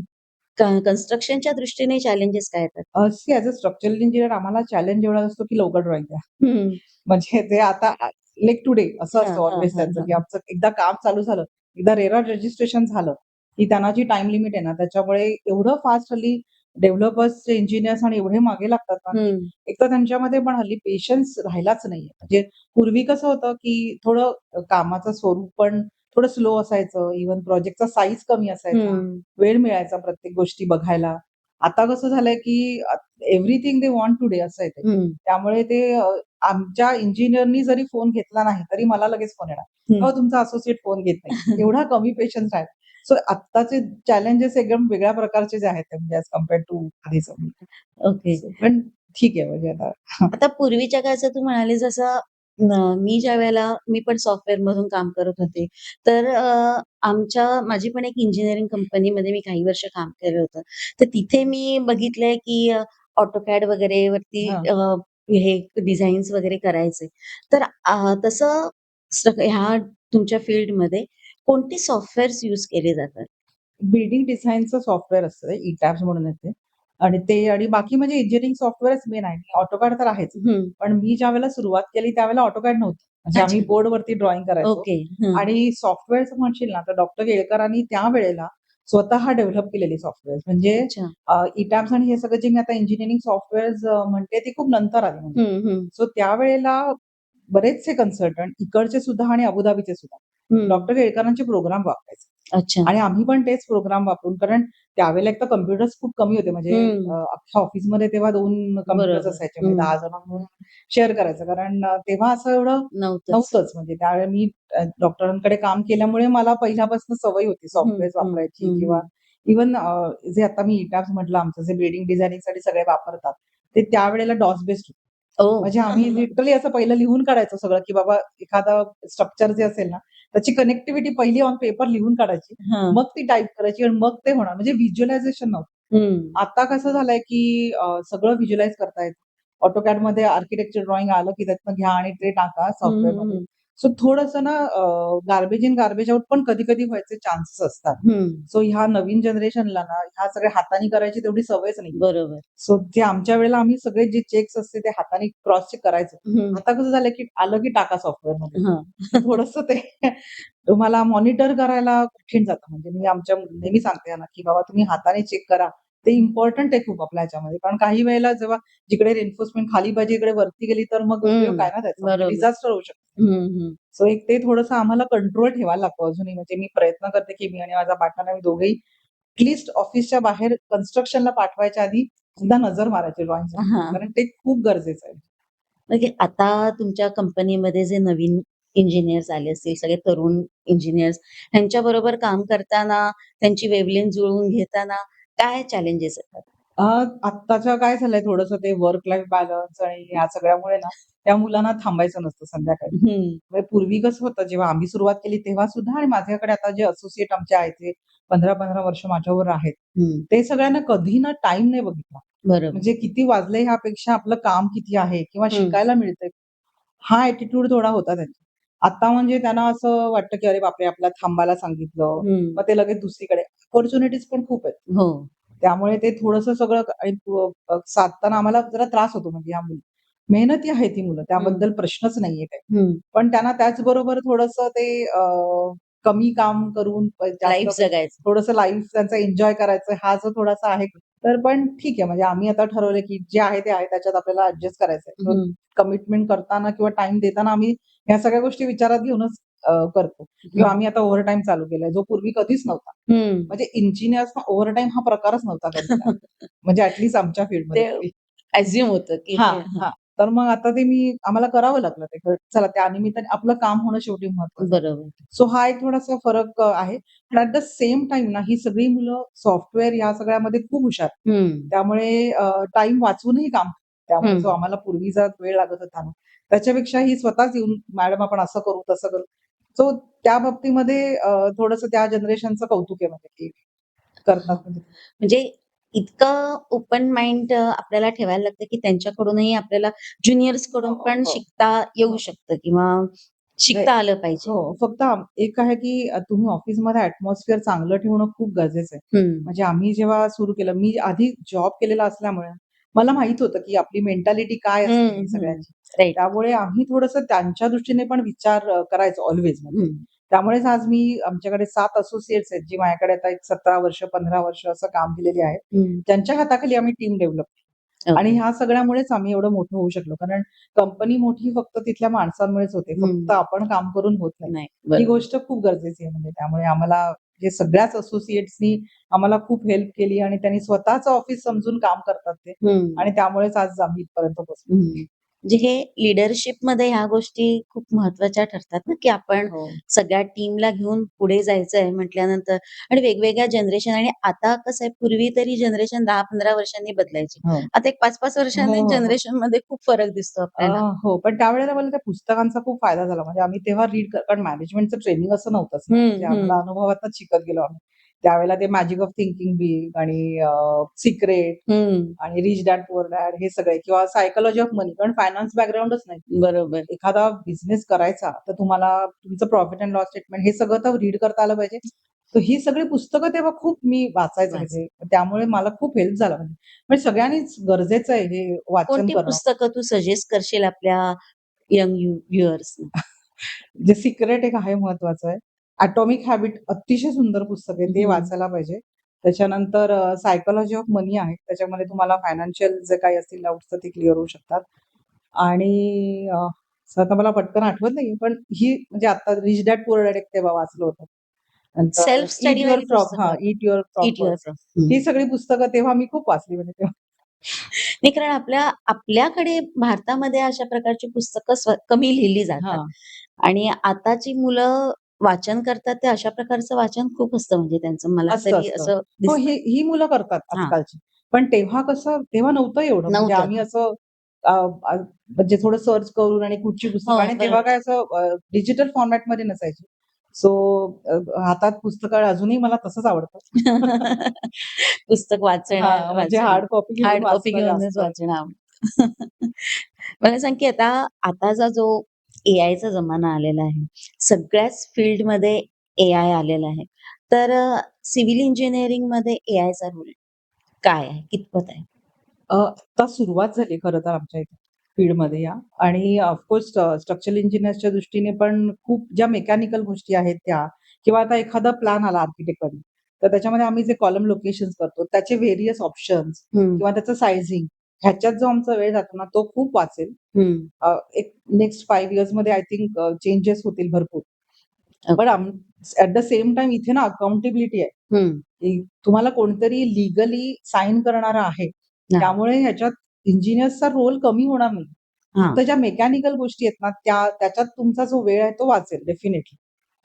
कन्स्ट्रक्शनच्या दृष्टीने चॅलेंजेस काय येतात? See as a structural engineer आम्हाला चॅलेंज एवढा असतो, की लवकर ड्रॉइंग द्या. हं. म्हणजे ते आता लाइक टुडे असं हां, असतं हां, ऑल्वेज हां, त्यांचं, हां. की आमचं एकदा काम चालू झालं, एकदा रेरा रजिस्ट्रेशन झालं, की त्यांना जी टाईम लिमिट आहे ना, त्याच्यामुळे एवढं फास्ट हल्ली डेव्हलपर्सचे इंजिनिअर्स आणि एवढे मागे लागतात ना, की हं. एकतर त्यांच्यामध्ये पण हल्ली पेशन्स राहिलाच नाहीये. म्हणजे पूर्वी कसं होतं, की थोडं कामाचं स्वरूप पण थोडं स्लो असायचं. इव्हन प्रोजेक्टचा साईज कमी असायचा. हं. वेळ मिळायचा प्रत्येक गोष्टी बघायला. आता कसं झालंय, की एव्हरीथिंग दे वॉन्ट टुडे असं आहे ते. हं. त्यामुळे ते आमच्या इंजिनिअरनी जरी फोन घेतला नाही, तरी मला लगेच फोन येणार. हं. "अहो, तुमचा असोसिएट फोन घेत नाही." एवढा कमी पेशन्स राहिला. सो आत्ताचे चॅलेंजेस एकदम वेगळ्या प्रकारचे जे आहेत ते म्हणजे ॲज कंपेअर्ड टू आधीचं. ओके. सो पण ठीक आहे म्हणजे आता आता पूर्वीच्या काळचं तू म्हणाली जसं मी ज्यावेळेला मी पण सॉफ्टवेअरमधून काम करत होते. तर माझी पण एक इंजिनिअरिंग कंपनीमध्ये मी काही वर्ष काम केलं होतं. तर तिथे मी बघितलंय की AutoCAD वगैरे वरती हां. हे डिझाईन्स वगैरे करायचे. तर तसं ह्या तुमच्या फील्डमध्ये कोणती सॉफ्टवेअर्स यूज केले जातात? बिल्डिंग डिझाइनचं सॉफ्टवेअर असतं ई-टॅब्स म्हणून येते आणि ते आणि बाकी म्हणजे इंजिनिअरिंग सॉफ्टवेअरच मेन आहे. AutoCAD तर आहेच. हं. पण मी ज्यावेळेला सुरुवात केली त्यावेळेला AutoCAD नव्हतं. म्हणजे आम्ही अच्छा. बोर्डवरती ड्रॉइंग करायचो ओके. हं. आणि सॉफ्टवेअरचं म्हणशील ना, तर डॉक्टर केळकरांनी त्यावेळेला स्वतः डेव्हलप केलेली सॉफ्टवेअर्स म्हणजे अच्छा. ई-टॅब्स आणि हे सगळं जे मी आता इंजिनिअरिंग सॉफ्टवेअर्स म्हणते ती खूप नंतर आली म्हणजे. हं, हं. सो त्यावेळेला बरेचसे कन्सल्टंट इकडचे सुद्धा आणि अबुधाबीचे सुद्धा हं. डॉक्टर केळकरांचे प्रोग्राम वापरायचे. अच्छा. आणि आम्ही पण तेच प्रोग्राम वापरून कारण त्यावेळेला एक तर कॉम्प्युटर्स खूप कमी होते म्हणजे हं. अख्ख्या ऑफिसमध्ये तेव्हा 2 कॉम्प्युटर्स बरोबर. असायचे म्हणजे हं. 10 जण म्हणून शेअर करायचं. कारण तेव्हा असं एवढं नव्हतंच. नव्हतंच म्हणजे त्यावेळेला मी डॉक्टरांकडे काम केल्यामुळे मला पहिल्यापासून सवय होती हं, सॉफ्टवेअर्स हं, वापरायची हं, किंवा हं. इव्हन जे आता मी ई-टॅब्स म्हटलं आमचं जे बिल्डिंग डिझायनिंगसाठी सगळे वापरतात, ते त्यावेळेला डॉस बेस्ड होतं. ओह! म्हणजे आम्ही लिटरली असं पहिलं लिहून काढायचो सगळं, की बाबा एखादं स्ट्रक्चर जे असेल ना, त्याची कनेक्टिव्हिटी पहिली ऑन पेपर लिहून काढायची. हां. मग ती टाइप करायची आणि मग ते होणार. म्हणजे व्हिज्युअलायझेशन नव्हतं. हं. आता कसं झालंय, की सगळं व्हिज्युअलाइज करता येतं. AutoCADमध्ये आर्किटेक्चर ड्रॉइंग आलं, की त्यातनं घ्या आणि ते टाका हं, हं, सॉफ्टवेअरमध्ये. हं. सो थोडंसं ना गार्बेज इन गार्बेज आउट पण कधी-कधी व्हायचे चान्सेस असतात. हं. सो ह्या नवीन जनरेशनला ना ह्या सगळ्या हाताने करायची तेवढी सवयच नाही. बरोबर. सो ते आमच्या वेळेला आम्ही सगळे जे चेक्स असते ते हाताने क्रॉस चेक करायचो. हं. आता कसं झालं की आलं की टाका सॉफ्टवेअरमध्ये. हां. थोडंसं ते तुम्हाला मॉनिटर करायला कठीण जातं. म्हणजे मी आमच्या नेहमी सांगते यांना, की बाबा तुम्ही हाताने चेक करा. ते इम्पोर्टंट आहे खूप आपल्या ह्याच्यामध्ये. कारण काही वेळेला जेव्हा जिकडे रिइन्फोर्समेंट खाली पाहिजे इकडे वरती गेली तर मग उपयोग हं. काय ना त्याचा? म्हणजे बरोबर. डिझास्टर होऊ शकतो. हं, हं. सो एक ते थोडंसं आम्हाला कंट्रोल ठेवायला लागतो अजूनही. म्हणजे मी प्रयत्न करते, की मी आणि माझा पार्टनर आम्ही दोघेही ॲटलीस्ट ऑफिसच्या बाहेर कन्स्ट्रक्शनला पाठवायच्या आधी एकदा नजर मारायची ड्रॉइंगसाठी. हां. कारण ते खूप गरजेचं आहे. म्हणजे आता तुमच्या कंपनीमध्ये जे नवीन इंजिनिअर्स आले असतील, सगळे तरुण इंजिनिअर्स ह्यांच्याबरोबर काम करताना, त्यांची वेव्हलेंथ जुळवून घेताना काय चॅलेंजेस येतात? अ, आत्ताचं काय झालंय थोडंसं ते वर्क लाईफ बॅलन्स आणि ह्या सगळ्यामुळे ना, त्या मुलांना थांबायचं नसतं संध्याकाळी. हं, म्हणजे पूर्वी कसं होतं जेव्हा आम्ही सुरुवात केली तेव्हा सुद्धा आणि माझ्याकडे आता जे असोसिएट आमचे आहेत ते 15-15 वर्ष माझ्याबरोबर आहेत. हं. ते सगळ्यांना कधी ना टाईम नाही बघितला. बरोबर. म्हणजे किती वाजले ह्यापेक्षा आपलं काम किती आहे किंवा हं, शिकायला मिळतंय. हा ॲटिट्यूड थोडा होता त्यांचा. आता म्हणजे त्यांना असं वाटतं, की अरे बापरे! आपल्याला थांबायला सांगितलं. हं. मग ते लगेच दुसरीकडे अपॉर्च्युनिटीज पण खूप आहेत. हो. त्यामुळे ते थोडंसं सगळं आणि साधताना आम्हाला जरा त्रास होतो म्हणजे ह्या मुली मेहनती आहे ती मुलं हं, त्याबद्दल प्रश्नच नाहीये काही. हं. पण त्यांना त्याचबरोबर थोडंसं ते कमी काम करून जास्त लाईफ जगायचं. थोडंसं लाईफ त्यांचा एन्जॉय करायचं हा जो थोडासा आहे. तर पण ठीक आहे म्हणजे आम्ही आता ठरवलंय, की जे आहे ते आहे त्याच्यात आपल्याला ॲडजस्ट करायचंय. सो हं, कमिटमेंट करताना किंवा टाईम देताना आम्ही ह्या सगळ्या गोष्टी विचारात घेऊनच करतो किंवा हं. आम्ही आता ओव्हरटाईम चालू केलाय, जो पूर्वी कधीच नव्हता. हं. म्हणजे इंजिनिअर्सना ओव्हरटाईम हा प्रकारच नव्हता कधी चालत. म्हणजे ॲट आमच्या ते फील्डमध्ये तरी. अझ्युम होतं, की हां, ते हां. हां. तर मग आता ते मी आम्हाला करावं लागलं ते. चला त्यानिमित्ताने आपलं काम होणं शेवटी महत्वाचं आहे. बरोबर. सो हा एक थोडासा फरक आहे. पण ॲट द सेम टाईम ना, ही सगळी मुलं सॉफ्टवेअर ह्या सगळ्यामध्ये खूप हुशार. हं, त्यामुळे टाईम वाचूनही काम त्यामुळे हं. जो आम्हाला पूर्वीचा वेळ लागत होता ना, त्याच्यापेक्षा ही स्वतःच येऊन मॅडम आपण असं करू, तसं करू. सो त्या बाबतीमध्ये थोडंसं त्या जनरेशनचं कौतुक आहे म्हणजे की करतात हां. म्हणजे. म्हणजे इतकं ओपन माइंड आपल्याला ठेवायला लागतं, की त्यांच्याकडूनही आपल्याला हो, ज्युनियर्सकडून पण हो. शिकता येऊ हो. शकतं किंवा नाही. शिकता आलं पाहिजे. हो, फक्त एक आहे की तुम्ही ऑफिसमध्ये ॲटमॉस्फिअर चांगलं ठेवणं खूप गरजेचं आहे. हं. म्हणजे आम्ही जेव्हा सुरू केलं, मी आधी जॉब केलेला असल्यामुळे मला माहीत होतं की आपली मेंटॅलिटी काय असते हं, ही हं. सगळ्यांची. राइट. त्यामुळे आम्ही थोडंसं त्यांच्या दृष्टीने पण विचार करायचो ऑल्वेज म्हणजे. हं, त्यामुळेच आज मी आमच्याकडे 7 असोसिएट्स आहेत, जी माझ्याकडे आता एक 17 वर्ष, 15 वर्ष असं काम केलेली आहेत. हं. त्यांच्या हाताखाली आम्ही टीम डेव्हलप आणि ओके. ह्या सगळ्यामुळेच आम्ही एवढं मोठं होऊ शकलो. कारण कंपनी मोठी फक्त तिथल्या माणसांमुळेच होते. फक्त हं. आपण काम करून होत नाही. नाही. ही बरोबर. गोष्ट खूप गरजेची आहे म्हणजे त्यामुळे आम्हाला हे सगळ्याच असोसिएट्सनी आम्हाला खूप हेल्प केली आणि त्यांनी स्वतःचं ऑफिस समजून काम करतात ते हं. आणि त्यामुळेच आज आम्ही इथपर्यंत पोहोचलो. हं. म्हणजे हे लीडरशिपमध्ये ह्या गोष्टी खूप महत्त्वाच्या ठरतात ना, की आपण हो. सगळ्या टीमला घेऊन पुढे जायचंय म्हटल्यानंतर आणि वेगवेगळ्या जनरेशन आणि आता कसं आहे पूर्वी तरी जनरेशन 10-15 वर्षांनी बदलायची. हो. आता एक 5-5 हो, वर्षांनी हो, हो. जनरेशनमध्ये खूप फरक दिसतो अ, आपल्याला. हो. पण त्यावेळेला मला त्या पुस्तकांचा खूप फायदा झाला. म्हणजे आम्ही तेव्हा कारण मॅनेजमेंटचं ट्रेनिंग असं नव्हतंच ना. हं, म्हणजे आम्हाला हं. अनुभवातच शिकत गेलो आम्ही. त्यावेळेला ते मॅजिक ऑफ थिंकिंग बिग आणि सिक्रेट हं. आणि रिच डॅड पुअर डॅड हे सगळे किंवा सायकॉलॉजी ऑफ मनी कारण फायनान्स बॅकग्राऊंडच नाही. बरोबर. एखादा बिझनेस करायचा तर तुम्हाला तुमचं प्रॉफिट अँड लॉस स्टेटमेंट हे सगळं तर रीड करता आलं पाहिजे. तर ही सगळी पुस्तकं तेव्हा खूप मी वाचायचे वाच. म्हणजे त्यामुळे मला खूप हेल्प झाला म्हणजे. म्हणजे सगळ्यांनीच गरजेचं आहे हे वाचन कोणती करणं. पुस्तकं तू सजेस्ट करशील आपल्या यंग व्ह्युअर्सना? जे सिक्रेट एक आहे महत्वाचं आहे. ॲटॉमिक हॅबिट अतिशय सुंदर पुस्तक आहे. ते हं. वाचायला पाहिजे. त्याच्यानंतर सायकॉलॉजी ऑफ मनी आहे. त्याच्यामध्ये तुम्हाला फायनान्शियल जे काही असतील डाउट्स तर ते क्लिअर होऊ शकतात. आणि असं आता मला पटकन आठवत नाहीये, पण ही म्हणजे आता रिच डॅड पुअर डॅड एक तेव्हा वाचलं होतं. नंतर सेल्फ स्टडीवाली पुस्तकं. Eat your frog eat your first. From. ही सगळी पुस्तकं तेव्हा मी खूप वाचली म्हणजे तेव्हा. नाही कारण आपल्याकडे भारतामध्ये अशा प्रकारची पुस्तकं कमी लिहिली जातात हां. आणि आताची मुलं वाचन करतात ते अशा प्रकारचं वाचन खूप असतं म्हणजे त्यांचं मला असतं, तरी असतं. असं हो, दिसतं. ही मुलं करतात हां, आजकालची. पण तेव्हा कसं तेव्हा नव्हतं एवढं. म्हणजे नव्हतं. आम्ही असं अ, अ, म्हणजे थोडं सर्च करून आणि कुठची पुस्तकं हो, आणि तेव्हा बरोबर. काय असं डिजिटल फॉर्मॅटमध्ये नसायची. सो हातात पुस्तकं अजूनही मला तसंच आवडतं. पुस्तक हां, म्हणजे वाचणं, हार्ड कॉपी घेऊन हार्ड कॉपी वाचणं घेऊनच जास्त. वाचणं आवडतं. मला सांग की आता आताचा जो एआयचा जमाना आलेला आहे. सगळ्याच फील्डमध्ये एआय आलेला आहे. तर सिव्हिल इंजिनिअरिंगमध्ये एआयचा रोल काय आहे? कितपत आहे? आता सुरुवात झाली खरं तर आमच्या इथे फील्डमध्ये या आणि ऑफकोर्स स्ट्रक्चरल इंजिनिअर्सच्या दृष्टीने पण खूप ज्या मेकॅनिकल गोष्टी आहेत त्या किंवा आता एखादा प्लॅन आला आर्किटेक्टकडून, तर त्याच्यामध्ये आम्ही जे कॉलम लोकेशन्स करतो, त्याचे व्हेरियस ऑप्शन्स हं, किंवा त्याचं सायझिंग ह्याच्यात जो आमचा वेळ जातो ना, तो खूप वाचेल. हं. एक नेक्स्ट 5 इयर्समध्ये आय थिंक चेंजेस होतील भरपूर. पण okay. At the same time इथे ना अकाउंटेबिलिटी आहे, हं. की तुम्हाला कोणतरी लीगली साइन करणारं आहे. हां, त्यामुळे ह्याच्यात इंजिनिअर्सचा रोल कमी होणार नाही. हां. फक्त ज्या मेकॅनिकल गोष्टी आहेत ना, त्याच्यात तुमचा जो वेळ आहे तो वाचेल डेफिनिटली.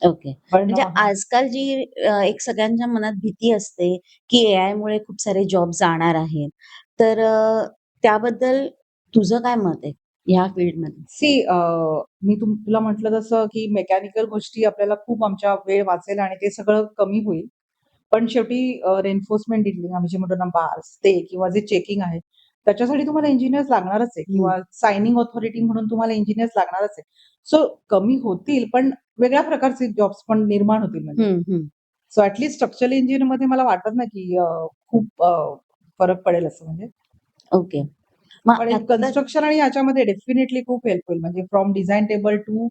ओके. पण म्हणजे आजकाल जी एक सगळ्यांच्या मनात भीती असते, की एआयमुळे खूप सारे जॉब जाणार आहेत. तर त्याबद्दल तुझं काय मत आहे ह्या फील्डमध्ये? सी मी तुला म्हटलं तसं, की मेकॅनिकल गोष्टी आपल्याला खूप आमचा वेळ वाचेल आणि ते सगळं कमी होईल. पण शेवटी रेन्फोर्समेंट ड्रिलिंग आम्ही जे म्हणतो ना बार्स ते किंवा जे चेकिंग आहे, त्याच्यासाठी तुम्हाला इंजिनिअर्स लागणारच आहे हं, किंवा सायनिंग ऑथॉरिटी म्हणून तुम्हाला इंजिनिअर्स लागणारच आहे. सो कमी होतील, पण वेगळ्या प्रकारचे जॉब्स पण निर्माण होतील म्हणजे. हं, हं. सो स्ट्रक्चरल इंजिनिअरमध्ये मला वाटत नाही, की खूप फरक पडेल असं म्हणजे. ओके. मग पण आता कन्स्ट्रक्शन आणि ह्याच्यामध्ये डेफिनिटली खूप हेल्प होईल. म्हणजे from design table to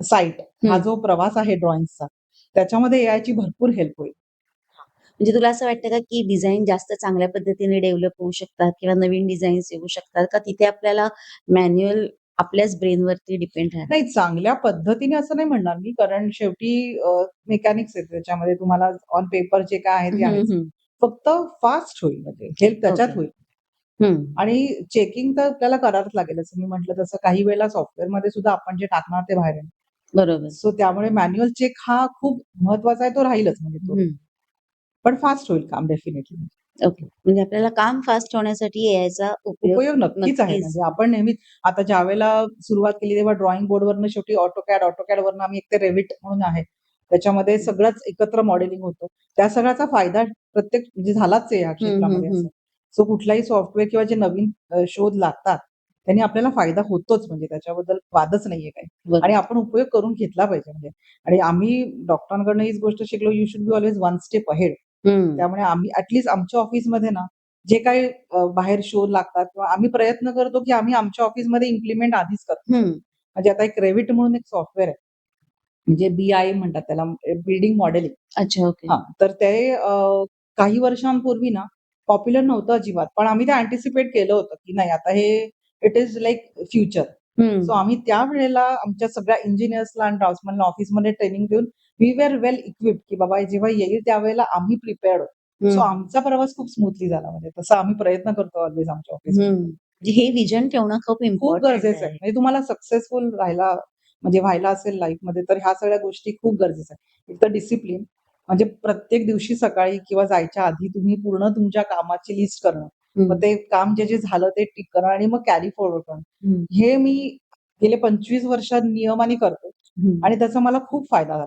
site हा हं. जो प्रवास आहे ड्रॉइंग्सचा, त्याच्यामध्ये एआयची भरपूर हेल्प होईल. म्हणजे तुला असं वाटतं का, की डिझाइन जास्त चांगल्या पद्धतीने डेव्हलप होऊ शकतात किंवा नवीन डिझाईन्स येऊ शकतात का तिथे आपल्याला मॅन्युअल आपल्याच ब्रेनवरती डिपेंड राहायला? नाही चांगल्या पद्धतीने असं नाही म्हणणार मी, कारण शेवटी मेकॅनिक्स आहेत त्याच्यामध्ये तुम्हाला ऑन पेपर जे काय आहे ते हं, आहेच. हं. फक्त फास्ट होईल म्हणजे हेल्प त्याच्यात ओके. होईल हं. आणि चेकिंग तर आपल्याला करावंच लागेल. असं मी म्हटलं तसं काही वेळेला सॉफ्टवेअरमध्ये सुद्धा आपण जे टाकणार ते बाहेर येईल. बरोबर. सो त्यामुळे मॅन्युअल चेक हा खूप महत्वाचा आहे. तो राहीलच म्हणजे तो. हं. पण फास्ट होईल काम डेफिनिटली. ओके. म्हणजे आपल्याला काम फास्ट होण्यासाठी एआयचा उपयोग उपयोग नक्कीच आहे. नक्कीच. म्हणजे आपण नेहमीच आता ज्यावेळेला सुरुवात केली तेव्हा ड्रॉइंग बोर्डवरनं शेवटी AutoCADवरनं आम्ही एक ते Revit म्हणून आहे. त्याच्यामध्ये हं. सगळंच एकत्र मॉडेलिंग होतं. त्या सगळ्याचा फायदा प्रत्येक म्हणजे झालाच आहे या हं, हं, क्षेत्रामध्ये हं. असं. सो कुठलाही सॉफ्टवेअर किंवा जे नवीन शोध लागतात, त्यांनी आपल्याला फायदा होतोच म्हणजे त्याच्याबद्दल वादच नाहीये काही. आणि बरोबर. आपण उपयोग करून घेतला पाहिजे म्हणजे. आणि आम्ही डॉक्टरांकडनं हीच गोष्ट शिकलो, you should be always one step ahead. हं. त्यामुळे आम्ही आमच्या ऑफिसमध्ये ना, जे काही बाहेर शोध लागतात किंवा आम्ही प्रयत्न करतो, की आम्ही आमच्या ऑफिसमध्ये इम्प्लिमेंट आधीच करतो. हं. म्हणजे आता एक Revit म्हणून एक सॉफ्टवेअर आहे. म्हणजे BIM म्हणतात त्याला बिल्डिंग मॉडेलिंग. अच्छा. ओके. हां, तर ते काही वर्षांपूर्वी ना पॉप्युलर नव्हतं अजिबात. पण आम्ही ते अँटिसिपेट केलं होतं, की नाही आता हे इट इस लाइक फ्युचर. हं. सो आम्ही त्यावेळेला आमच्या सगळ्या इंजिनिअर्सला आणि ड्राफ्ट्समनला ऑफिसमध्ये ट्रेनिंग देऊन वी वर वेल इक्विप्ड, की बाबा जेव्हा येईल त्यावेळेला आम्ही प्रिपेअर्ड आहोत. सो हं. आमचा प्रवास खूप स्मूथली झाला म्हणजे तसा आम्ही प्रयत्न करतो ऑल्वेज आमच्या ऑफिसमध्ये. हं. म्हणजे हे व्हिजन ठेवणं खूप खूप इम्पोर्टंट गरजेचं आहे. आहे. म्हणजे तुम्हाला सक्सेसफुल व्हायला असेल लाईफमध्ये तर ह्या सगळ्या गोष्टी खूप गरजेच्या आहेत. एक तर डिसिप्लिन म्हणजे प्रत्येक दिवशी सकाळी किंवा जायच्या आधी तुम्ही पूर्ण तुमच्या कामाची लिस्ट करणं. मग हं. ते काम जे झालं ते टिक करणं आणि मग कॅरी फॉरवर्ड करणं. हं. हे मी गेले 25 वर्ष नियमाने करते हं. आणि त्याचा मला खूप फायदा झाला.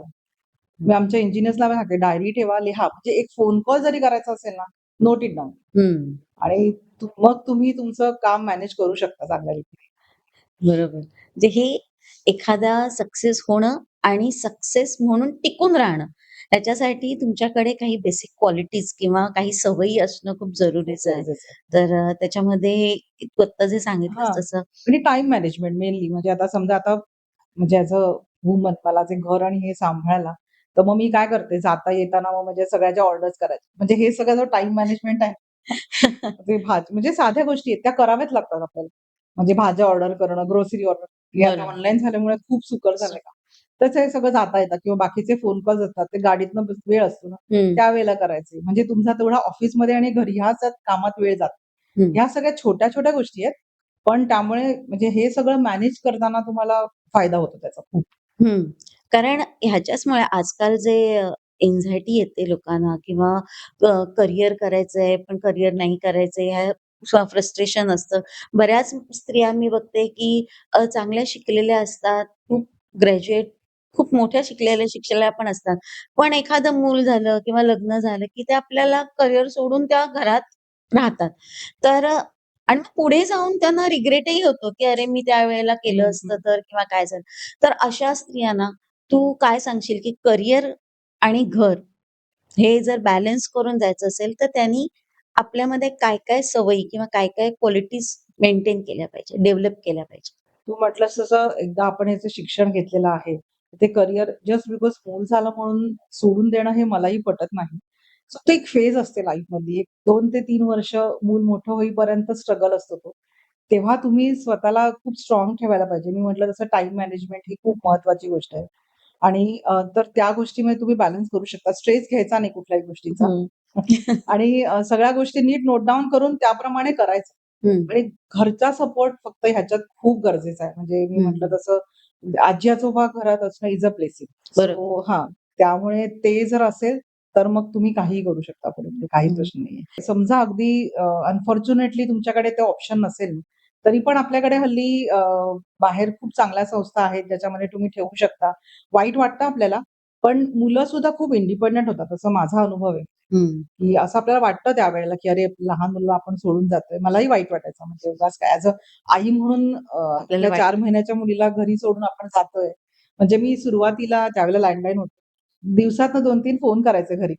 हं. मी आमच्या इंजिनिअर्सला सांगते, डायरी ठेवा, लिहा. म्हणजे एक फोन कॉल जरी करायचा असेल ना, नोट इट डाउन हं. आणि मग तुम्ही तुमचं काम मॅनेज करू शकता चांगल्या रीतीने. बरोबर. म्हणजे हे एखादा सक्सेस होणं आणि सक्सेस म्हणून टिकून राहणं, त्याच्यासाठी तुमच्याकडे काही बेसिक क्वालिटीज किंवा काही सवयी असणं खूप खूप जरुरीचं आहे. गरजेचं आहे. तर त्याच्यामध्ये तू आत्ता जे सांगितलंस हां. तसं आणि टाईम मॅनेजमेंट मेनली म्हणजे आता समजा आता म्हणजे ॲज अ वुमन मला जे घर आणि हे सांभाळायला, तर मग मी काय करते जाता येताना मग म्हणजे सगळ्या ज्या ऑर्डर्स करायच्या. म्हणजे हे सगळं जो टाईम मॅनेजमेंट आहे, ते म्हणजे साध्या गोष्टी आहेत त्या कराव्याच लागतात आपल्याला. म्हणजे भाज्या ऑर्डर करणं, ग्रोसरी ऑर्डर हे आता बरोबर. ऑनलाईन झाल्यामुळे खूप सुकर झालंय काम. तसं हे सगळं जाता येतात किंवा बाकीचे फोन कॉल्स असतात ते गाडीतनं वेळ असतो ना, हं, त्यावेळेला करायचे. म्हणजे तुमचा तेवढा ऑफिसमध्ये आणि घरी ह्याच कामात वेळ जातो. हं, ह्या सगळ्या छोट्या-छोट्या गोष्टी आहेत. पण त्यामुळे म्हणजे हे सगळं मॅनेज करताना तुम्हाला फायदा होतो त्याचा खूप. हं. कारण ह्याच्याचमुळे आजकाल जे एन्झायटी येते लोकांना किंवा करियर करायचंय, पण करियर नाही करायचंय, ह्या फ्रस्ट्रेशन असतं. बऱ्याच स्त्रिया मी बघते, की चांगल्या शिकलेल्या असतात, खूप ग्रॅज्युएट, खूप मोठ्या शिकलेल्या पण असतात. पण एखादं मूल झालं किंवा लग्न झालं, की ते आपल्याला करियर सोडून त्या घरात राहतात. तर आणि मग पुढे जाऊन त्यांना रिग्रेटही होतो, की अरे मी त्यावेळेला केलं असतं तर किंवा काय झालं. तर अशा स्त्रियांना तू काय सांगशील, की करिअर आणि घर हे जर बॅलन्स करून जायचं असेल, तर त्यांनी आपल्यामध्ये काय-काय सवयी किंवा काय-काय क्वालिटीज मेंटेन केल्या पाहिजे, डेव्हलप केल्या पाहिजे? तू म्हटलंस तसं एकदा आपण ह्याचं शिक्षण घेतलेलं आहे. ते करिअर जस्ट बिकॉज मूल झालं म्हणून सोडून देणं हे मलाही पटत नाही. सो तो एक फेज असते लाईफमधली. एक 2 ते 3 वर्ष मूल मोठं होईपर्यंत स्ट्रगल असतो तो. तेव्हा तुम्ही स्वतःला खूप स्ट्राँग ठेवायला पाहिजे. मी म्हटलं तसं टाईम मॅनेजमेंट ही खूप महत्त्वाची गोष्ट आहे. आणि तर त्या गोष्टीमध्ये तुम्ही बॅलन्स करू शकता. स्ट्रेस घ्यायचा नाही कुठल्याही गोष्टीचा. हं. आणि सगळ्या गोष्टी नीट नोट डाउन करून त्याप्रमाणे करायचं. हं, आणि घरचा सपोर्ट फक्त ह्याच्यात खूप गरजेचा आहे. म्हणजे मी म्हटलं हं. तसं आजी-आजोबा घरात असणं इज अ ब्लेसिंग. बरोबर. सो हां, त्यामुळे ते जर असेल, तर मग तुम्ही काहीही करू शकता पुढे. म्हणजे काही हं, प्रश्न नाहीये. समजा अगदी अनफॉर्च्युनेटली तुमच्याकडे ते ऑप्शन नसेल, तरी पण आपल्याकडे हल्ली बाहेर खूप चांगल्या संस्था आहेत, ज्याच्यामध्ये तुम्ही ठेवू शकता. वाईट वाटतं आपल्याला, पण मुलं सुद्धा खूप इंडिपेंडंट होतात, असा माझा अनुभव आहे. हं. की असं आपल्याला वाटतं त्यावेळेला, की अरे लहान मुलं आपण सोडून जातोय. मलाही वाईट वाटायचं म्हणजे उगाच काय ॲज अ आई म्हणून आपल्याला आपल्या 4 वाटतं. महिन्याच्या मुलीला घरी सोडून आपण जातोय. म्हणजे मी सुरुवातीला त्यावेळेला लँडलाईन होतं. दिवसातनं 2-3 फोन करायचे घरी.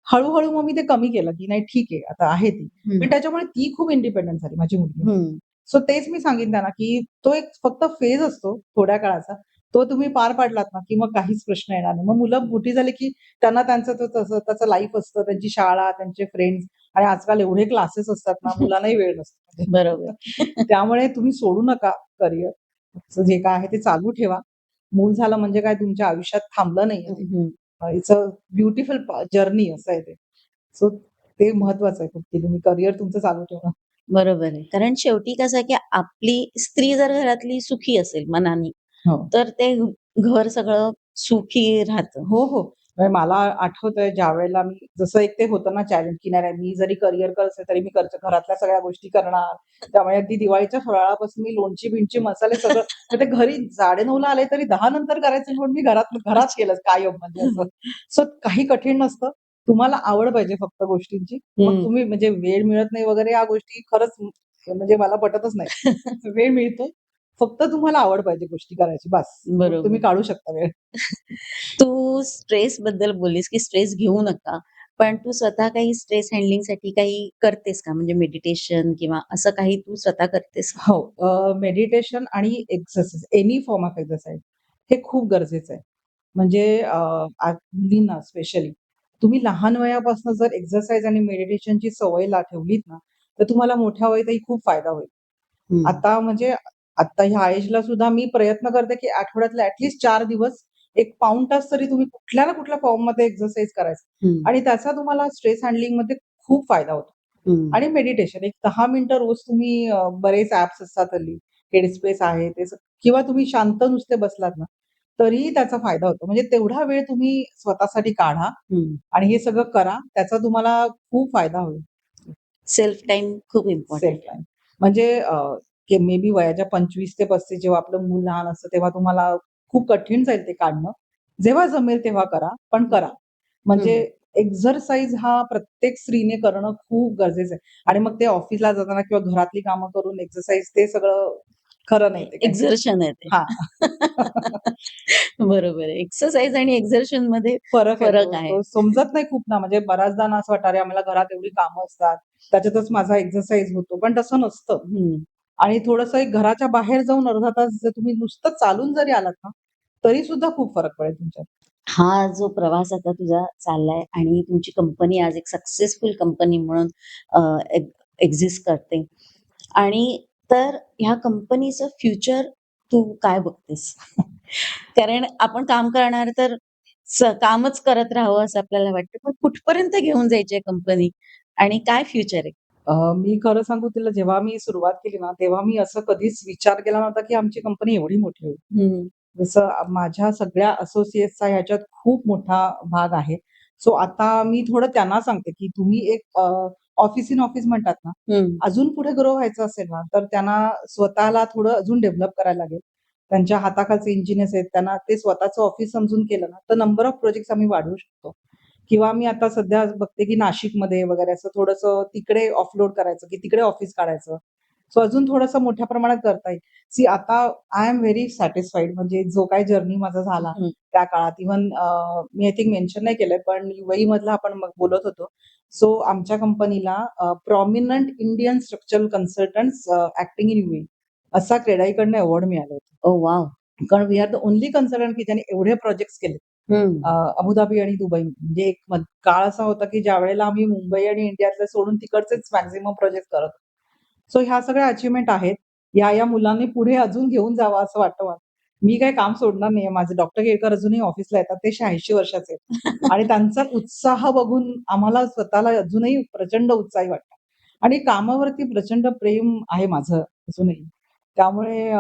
हळू-हळू मग मी ते कमी केलं, की नाही ठीक आहे, आता आहे ती. हं, पण त्याच्यामुळे ती खूप इंडिपेंडंट झाली माझी मुलगी. हं. सो तेच मी सांगेन त्यांना, की तो एक फक्त फेज असतो थोड्या काळाचा. तो तुम्ही पार पाडलात ना, की मग काहीच प्रश्न येणार नाही. मग मुलं मोठी झाली, की त्यांना त्यांचं तसं त्याचं लाईफ असतं, त्यांची शाळा, त्यांचे फ्रेंड्स आणि आजकाल एवढे क्लासेस असतात ना, मुलांनाही वेळ नसतो. म्हणजे बरोबर. त्यामुळे तुम्ही सोडू नका करियर. तुमचं जे काय आहे ते चालू ठेवा. मूल झालं म्हणजे काय तुमच्या आयुष्यात थांबलं नाहीये हं, ते. हं. इट्स अ ब्युटिफुल जर्नी असं आहे ते. सो ते महत्वाचं आहे खूप, की तुम्ही करियर तुमचं चालू ठेवा. बरोबर आहे. कारण शेवटी कसं आहे, की आपली स्त्री जर घरातली सुखी असेल मनाने, हो. तर ते घर सगळं सुखी राहतं. हो, हो. म्हणजे मला आठवतंय ज्यावेळेला मी जसं एक ते होतं ना चॅलेंज, की नाही, नाही मी जरी करियर करत असेल तरी मी घरातल्या सगळ्या गोष्टी करणार. त्यामुळे अगदी दिवाळीच्या फराळापासून मी लोणची-बिणची मसाले सगळं तर ते घरी 9:30ला आले तरी 10 नंतर करायचं म्हणून मी घरात घरात अच्छा. केलं कायम म्हणजे असं. सो काही कठीण नसतं. तुम्हाला आवड पाहिजे फक्त गोष्टींची. मग हं. तुम्ही म्हणजे वेळ मिळत नाही वगैरे या गोष्टी खरंच म्हणजे मला पटतच नाही. वेळ मिळतो. फक्त तुम्हाला आवड पाहिजे गोष्टी करायची बास. मग तुम्ही बरोबर. काढू शकता वेळ. तू स्ट्रेसबद्दल बोललीस, की स्ट्रेस घेऊ नका. पण तू स्वतः काही स्ट्रेस हँडलिंगसाठी काही करतेस का? म्हणजे मेडिटेशन किंवा असं काही तू स्वतः करतेस का? हो. मेडिटेशन आणि exercise any form of exercise हे खूप गरजेचं आहे. म्हणजे मुलींना स्पेशली तुम्ही लहान वयापासून जर एक्सरसाइज आणि मेडिटेशनची सवय ठेवलीत ना, तर तुम्हाला मोठ्या वयातही खूप फायदा होईल. हं, आता म्हणजे आता ह्या एजला सुद्धा मी प्रयत्न करते, की आठवड्यातले ॲट 4 दिवस एक पाऊण तास तरी तुम्ही कुठल्या ना कुठल्या फॉर्ममध्ये एक्सरसाइज करायचा हं, आणि त्याचा तुम्हाला स्ट्रेस हँडलिंगमध्ये खूप फायदा होतो. हं. आणि मेडिटेशन एक 10 मिनिटं रोज तुम्ही बरेच ॲप्स असतात हल्ली. हेडस्पेस आहे ते किंवा तुम्ही शांत नुसते बसलात ना, तरीही त्याचा फायदा होतो. म्हणजे तेवढा वेळ तुम्ही स्वतःसाठी काढा हं. आणि हे सगळं करा. त्याचा तुम्हाला खूप फायदा होईल. सेल्फ टाईम खूप सेल्फ इम्पोर्टंट आहे. टाईम. म्हणजे की मे बी वयाच्या 25 ते 35 जेव्हा आपलं मूल लहान असतं, तेव्हा तुम्हाला खूप कठीण जाईल ते काढणं. जेव्हा जमेल तेव्हा करा, पण हं, करा. म्हणजे हं. एक्सरसाइज हा प्रत्येक स्त्रीने करणं खूप गरजेचं आहे. आणि मग ते ऑफिसला जाताना किंवा घरातली कामं करून एक्सरसाइज ते सगळं खरं नाही ते काही. एक्झर्शन आहे ते. हां. बरोबर आहे. एक्सरसाइज आणि एक्झर्शनमध्ये फरक आहे फरक तो. आहे. तो समजत नाही खूप ना, म्हणजे बऱ्याचदा ना असं वाटतं, अरे आम्हाला घरात एवढी कामं असतात, त्याच्यातच माझा एक्सरसाइज होतो. पण तसं नसतं. हं. आणि थोडंसं एक घराच्या बाहेर जाऊन अर्धा तास जर तुम्ही नुसतं चालून जरी आलात ना, तरी सुद्धा खूप फरक पडेल तुमच्यात. हा जो प्रवास आता तुझा चाललाय आणि तुमची कंपनी आज एक सक्सेसफुल कंपनी म्हणून अ, एक्झिस्ट करते आणि तर ह्या कंपनीचं फ्युचर तू काय बघतेस? कारण आपण काम करणार तर कामच करत राहावं असं आपल्याला वाटतं. पण कुठपर्यंत घेऊन जायची आहे कंपनी आणि काय फ्युचर आहे? मी खरं सांगू तुला जेव्हा मी सुरुवात केली ना, तेव्हा मी असं कधीच विचार केला नव्हता, की आमची कंपनी एवढी मोठी होईल. हं, जसं माझ्या सगळ्या असोसिएट्सचा ह्याच्यात खूप मोठा भाग आहे. सो आता मी थोडं त्यांना सांगते, की तुम्ही एक ऑफिस इन ऑफिस म्हणतात ना, हं, अजून पुढे ग्रो व्हायचं असेल ना, तर त्यांना स्वतःला थोडं अजून डेव्हलप करायला लागेल. त्यांच्या हाताखालचे इंजिनिअर्स आहेत, त्यांना ते स्वतःचं ऑफिस समजून केलं ना, तर नंबर ऑफ प्रोजेक्ट्स आम्ही वाढवू शकतो. किंवा मी आता सध्या बघते, की नाशिकमध्ये वगैरे असं थोडंसं तिकडे ऑफलोड करायचं, की तिकडे ऑफिस काढायचं. सो अजून थोडंसं मोठ्या प्रमाणात करता येईल. सी आता आय एम व्हेरी सॅटिस्फाईड म्हणजे जो काही जर्नी माझा झाला हं. त्या काळात even me I think mention नाही केलंय, पण UAE आपण मग बोलत होतो. सो आमच्या कंपनीला prominent Indian structural consultants acting in UAE असा क्रेडाईकडनं अवॉर्ड मिळालं होतं. Oh wow! कारण we are the only consultant की ज्याने एवढे प्रोजेक्ट्स केले. हं. अबुधाबी आणि दुबई म्हणजे एक काळ असा होता, की ज्यावेळेला आम्ही मुंबई आणि इंडियातले सोडून तिकडचेच मॅक्सिमम प्रोजेक्ट करत होतो. सो ह्या सगळ्या अचीव्हमेंट आहेत. या मुलांनी पुढे अजून घेऊन जावं असं वाटतं मला. मी काही काम सोडणार नाहीये. माझे डॉक्टर केळकर अजूनही ऑफिसला येतात. ते 86 वर्षाचे आहेत आणि त्यांचा उत्साह बघून आम्हाला स्वतःला अजूनही प्रचंड उत्साही वाटतं आणि कामावरती प्रचंड प्रेम आहे माझं अजूनही. त्यामुळे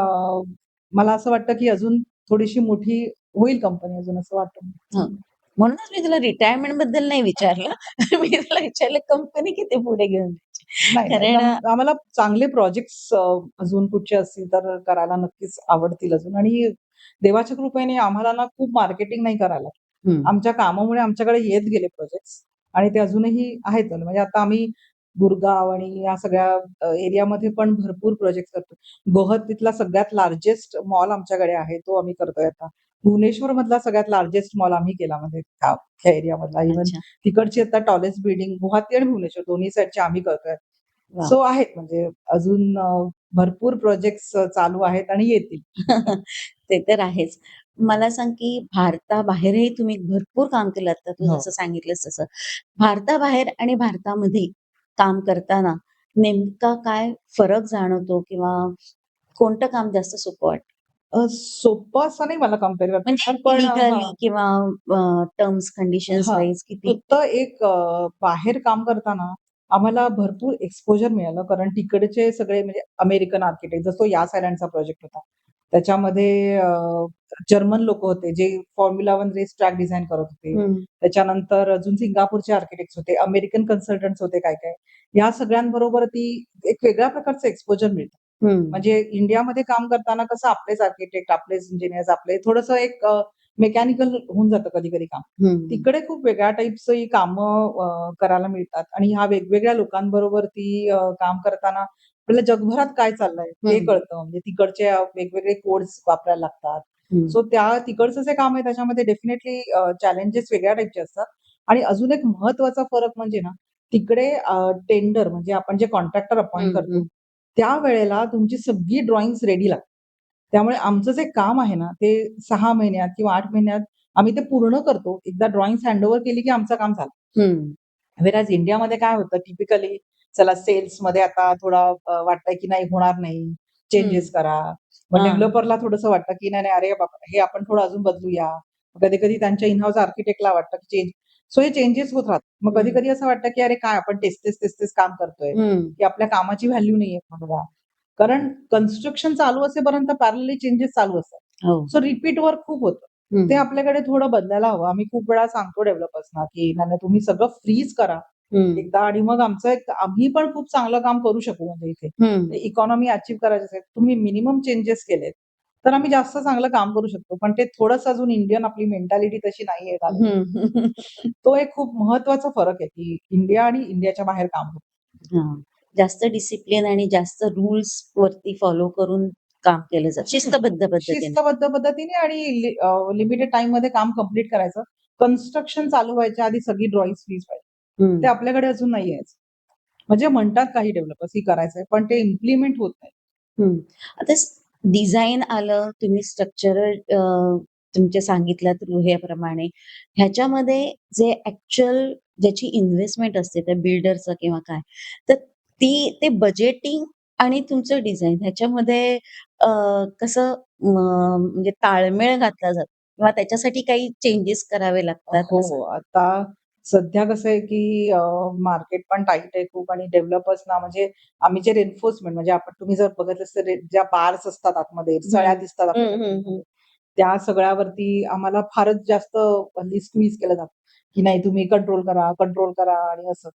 मला असं वाटतं, की अजून थोडीशी मोठी होईल कंपनी अजून असं वाटतं. हं. म्हणूनच मी तुला रिटायरमेंट बद्दल नाही विचारलं. मी तुला विचारलं कंपनी किती पुढे घेऊन जायची. नाही, नाही. कारण आम्हाला चांगले प्रोजेक्ट्स अजून कुठचे असतील तर करायला नक्कीच आवडतील अजून आणि देवाच्या कृपेने आम्हाला ना खूप मार्केटिंग नाही करायला. हं. आमच्या कामामुळे आमच्याकडे येत गेले प्रोजेक्ट्स आणि ते अजूनही आहेत. म्हणजे आता आम्ही गुरगाव आणि या सगळ्या एरियामध्ये पण भरपूर प्रोजेक्ट्स करतो. गोहद तिथला सगळ्यात लार्जेस्ट मॉल आमच्याकडे आहे. तो आम्ही करतोय आता. भुवनेश्वरमधला सगळ्यात लार्जेस्ट मॉल आम्ही केला म्हणजे त्या एरियामधला. इव्हन अच्छा. तिकडची आता टॉलेस्ट बिल्डिंग गुवाहाटी आणि भुवनेश्वर दोन्ही साइडचे आम्ही करतोय. वाह! सो आहेत म्हणजे अजून भरपूर प्रोजेक्ट्स चालू आहेत आणि येतील. ते तर आहेच. मला सांग, की भारताबाहेरही तुम्ही भरपूर काम केलं आता तू हो. जसं सांगितलंस तसं. भारताबाहेर आणि भारतामध्ये काम करताना नेमका काय फरक जाणवतो किंवा कोणतं काम जास्त सोपं वाटतं? सोपं असं नाही मला कंपेअर करता म्हणजे येणार, पण लीगली किंवा टर्म्स कंडिशन्स हां. वाईज किती? फक्त एक बाहेर काम करताना आम्हाला भरपूर एक्सपोजर मिळालं. कारण तिकडचे सगळे म्हणजे अमेरिकन आर्किटेक्ट जसं या सायलँडचा प्रोजेक्ट होता. त्याच्यामध्ये जर्मन लोकं होते, जे फॉर्म्युला 1 रेस ट्रॅक डिझाइन करत होते. हं, त्याच्यानंतर अजून सिंगापूरचे आर्किटेक्ट्स होते, अमेरिकन कन्सल्टंट्स होते काही-काही. या सगळ्यांबरोबर ती एक वेगळ्या प्रकारचं एक्सपोजर मिळतं. हं, म्हणजे इंडियामध्ये काम करताना कसं आपलेच आर्किटेक्ट, आपलेच इंजिनिअर्स, आपले थोडंसं एक मेकॅनिकल होऊन जातं कधी-कधी काम. हं, तिकडे खूप वेगळ्या टाइपची कामं करायला मिळतात आणि ह्या वेगवेगळ्या लोकांबरोबर ती काम करताना आपल्याला जगभरात काय चाललंय ते हं, कळतं. म्हणजे तिकडचे वेगवेगळे कोड्स वापरायला लागतात. हं, सो त्या तिकडचं जे काम आहे त्याच्यामध्ये डेफिनिटली चॅलेंजेस वेगळ्या टाइपचे असतात आणि अजून एक महत्त्वाचा फरक म्हणजे ना, तिकडे टेंडर म्हणजे आपण जे कॉन्ट्रॅक्टर अपॉइंट हं, करतो, हं, त्यावेळेला तुमची सगळी ड्रॉइंग्स रेडी लागतात. त्यामुळे आमचं जे काम आहे ना, ते 6 महिन्यात किंवा 8 महिन्यात आम्ही ते पूर्ण करतो. एकदा ड्रॉइंग्स हँडओव्हर केली की आमचं काम झालं. हं, व्हेअरएज इंडियामध्ये काय होतं टिपिकली चला सेल्समध्ये आता थोडा वाटतंय की नाही होणार नाही, हं. चेंजेस करा. मग हां. डेव्हलपरला थोडंसं वाटतं की नाही, नाही, अरे बाबा हे आपण थोडं अजून बदलूया. कधी-कधी त्यांच्या इन हाऊस आर्किटेक्टला वाटतं की सो हे चेंजेस होत राहतात. मग हं, कधी-कधी असं वाटतं की अरे काय आपण तेच-तेच काम करतोय, हं. की आपल्या कामाची व्हॅल्यू नाहीये म्हणून. कारण कन्स्ट्रक्शन चालू असेपर्यंत पॅरलली चेंजेस चालू असतात. हो. सो रिपीट वर्क खूप होतं. ते हं, आपल्याकडे थोडं बदलायला हवं. आम्ही खूप वेळा सांगतो डेव्हलपर्सना, की नाही, नाही तुम्ही सगळं फ्रीज करा हं, एकदा आणि मग आम्ही पण खूप चांगलं काम करू शकू म्हणजे हं. इथे. इकॉनॉमी अचीव्ह करायची असेल, तुम्ही मिनिमम चेंजेस केलेत, तर आम्ही जास्त चांगलं काम करू शकतो. पण ते थोडंसं अजून इंडियन आपली मेंटॅलिटी तशी नाहीये झालेली. हं. तो एक खूप महत्वाचा फरक आहे, की इंडिया आणि इंडियाच्या बाहेर काम होतं. हां. जास्त डिसिप्लिन आणि जास्त रूल्स वरती फॉलो करून काम केलं जातं. शिस्तबद्ध पद्धतीने. शिस्तबद्ध पद्धतीने आणि लिमिटेड टाईममध्ये काम कंप्लीट करायचं. कन्स्ट्रक्शन चालू व्हायच्या आधी सगळी ड्रॉइंग्स फ्रीज व्हायची. हं, ते आपल्याकडे अजून नाहीये. म्हणजे म्हणतात काही डेव्हलपर्स की करायचंय, पण ते इम्प्लिमेंट होत नाही. हं. आता डिझाइन आलं, तुम्ही स्ट्रक्चरल तुमचे सांगितलं थ्रू ह्याप्रमाणे. ह्याच्यामध्ये जे ॲक्चुअल ज्याची इन्व्हेस्टमेंट असते त्या बिल्डरचं किंवा काय, तर ते बजेटिंग आणि तुमचं डिझाइन ह्याच्यामध्ये अ, कसं म्हणजे ताळमेळ घातला जातो किंवा त्याच्यासाठी काही चेंजेस करावे लागतात हो, असं? हो. आता सध्या कसं आहे, की मार्केट पण टाईट आहे खूप आणि डेव्हलपर्सना म्हणजे आम्ही जे रिन्फोर्समेंट म्हणजे तुम्ही जर बघितलं असेल ज्या बार्स असतात आतमध्ये, सळ्या हं. दिसतात हं, आपल्याला हं, हं. भिंतीमध्ये, त्या सगळ्यावरती आम्हाला फारच जास्त हल्ली स्क्वीज केलं जातं, की नाही तुम्ही कंट्रोल करा आणि असं.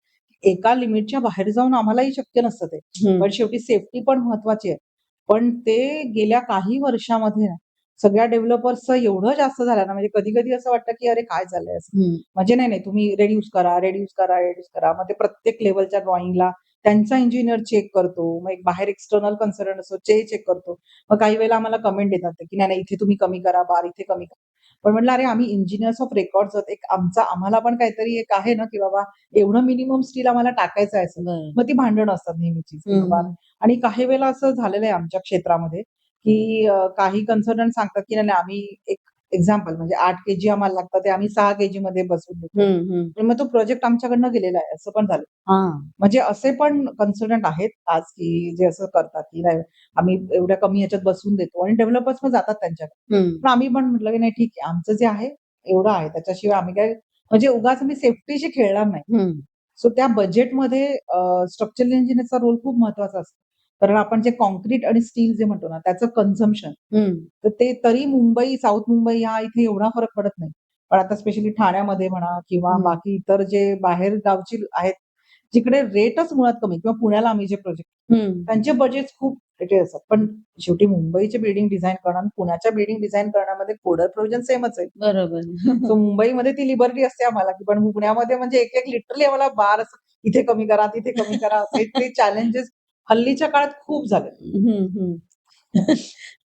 एका लिमिटच्या बाहेर जाऊन आम्हालाही शक्य नसतं ते. हं, पण शेवटी सेफ्टी पण महत्वाची आहे. पण ते गेल्या काही वर्षामध्ये ना, सगळ्या डेव्हलपर्सचं एवढं जास्त झालं ना, म्हणजे कधी-कधी असं वाटतं, की अरे काय झालंय असं? हं. म्हणजे नाही, नाही तुम्ही रिड्यूस करा, रिड्यूस करा, रिड्यूस करा. मग ते प्रत्येक लेव्हलच्या ड्रॉइंगला त्यांचा इंजिनियर चेक करतो. मग एक बाहेर एक्सटर्नल कन्सल्टंट असतो, ते चेक करतो. मग काही वेळेला आम्हाला कमेंट देतात ते, की "नाही, नाही, इथे तुम्ही कमी करा, बार इथे कमी करा." पण म्हटलं, "अरे, आम्ही इंजिनिअर्स ऑफ रेकॉर्ड्स आहोत. एक आम्हाला पण काहीतरी एक आहे ना, की बाबा एवढं मिनिमम स्टील आम्हाला टाकायचं आहे असं." बरं. मग ती भांडणं असतात नेहमीचीच, की हं, बाबा हं. आणि काही वेळेला असं झालेलं आहे आमच्या क्षेत्रामध्ये, की काही कन्सल्टंट सांगतात, की "नाही, नाही, आम्ही एक एक्झाम्पल म्हणजे 8 केजी आम्हाला लागतं, ते आम्ही 6 केजीमध्ये बसवून देतो." हं, हं. आणि मग तो प्रोजेक्ट आमच्याकडनं गेलेला आहे, असं पण झालं. हां. म्हणजे असे पण कन्सल्टंट आहेत आज, की जे असं करतात, की नाही आम्ही एवढ्या कमी ह्याच्यात बसवून देतो आणि डेव्हलपर्स पण जातात त्यांच्याकडे. हं, पण आम्ही पण म्हटलं, की नाही ठीक आहे, आमचं जे आहे एवढं आहे. त्याच्याशिवाय आम्ही काय म्हणजे उगाच आम्ही सेफ्टीशी खेळणार नाही. हं, सो त्या बजेटमध्ये स्ट्रक्चरल इंजिनिअरचा रोल खूप महत्वाचा असतो. कारण आपण जे काँक्रीट आणि स्टील जे म्हणतो ना, त्याचं कन्झम्पशन हं. तर ते तरी मुंबई, साउथ मुंबई या इथे एवढा फरक पडत नाही. पण आता स्पेशली ठाण्यामध्ये म्हणा किंवा हं, बाकी इतर जे बाहेर गावची आहेत, जिकडे रेटच मुळात कमी किंवा पुण्याला आम्ही जे प्रोजेक्ट हं. त्यांचे बजेट्स खूप रेटेड असतात. पण शेवटी मुंबईचे बिल्डिंग डिझाइन करणं आणि पुण्याच्या बिल्डिंग डिझाइन करण्यामध्ये कोडर प्रोव्हिजन सेमच आहे. बरोबर. सो मुंबईमध्ये ती लिबर्टी असते आम्हाला, की पण पुण्यामध्ये म्हणजे एक-एक लिटरली आम्हाला बार असं इथे कमी करा, तिथे कमी करा असे ते चॅलेंजेस हल्लीच्या काळात खूप झाले. हं, हं.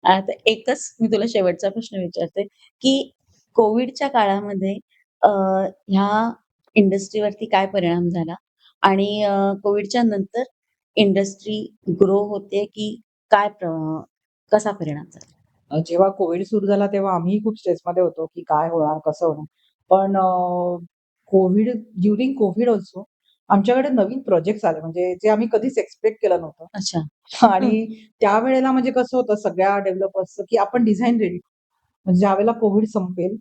आता एकच मी तुला शेवटचा प्रश्न विचारते, की कोविडच्या काळामध्ये ह्या इंडस्ट्रीवरती काय परिणाम झाला? आणि कोविडच्या नंतर इंडस्ट्री ग्रो होते, की काय कसा परिणाम झाला? जेव्हा कोविड सुरू झाला तेव्हा आम्हीही खूप स्ट्रेसमध्ये होतो, की काय होणार, कसं होणार? पण कोविड ड्युरिंग कोविड अल्सो आमच्याकडे नवीन प्रोजेक्ट्स आले म्हणजे जे आम्ही कधीच एक्सपेक्ट केलं नव्हतं. अच्छा. हं. आणि त्यावेळेला म्हणजे कसं होतं सगळ्या डेव्हलपर्सचं, की आपण डिझाइन रेडी म्हणजे ज्यावेळेला कोविड संपेल,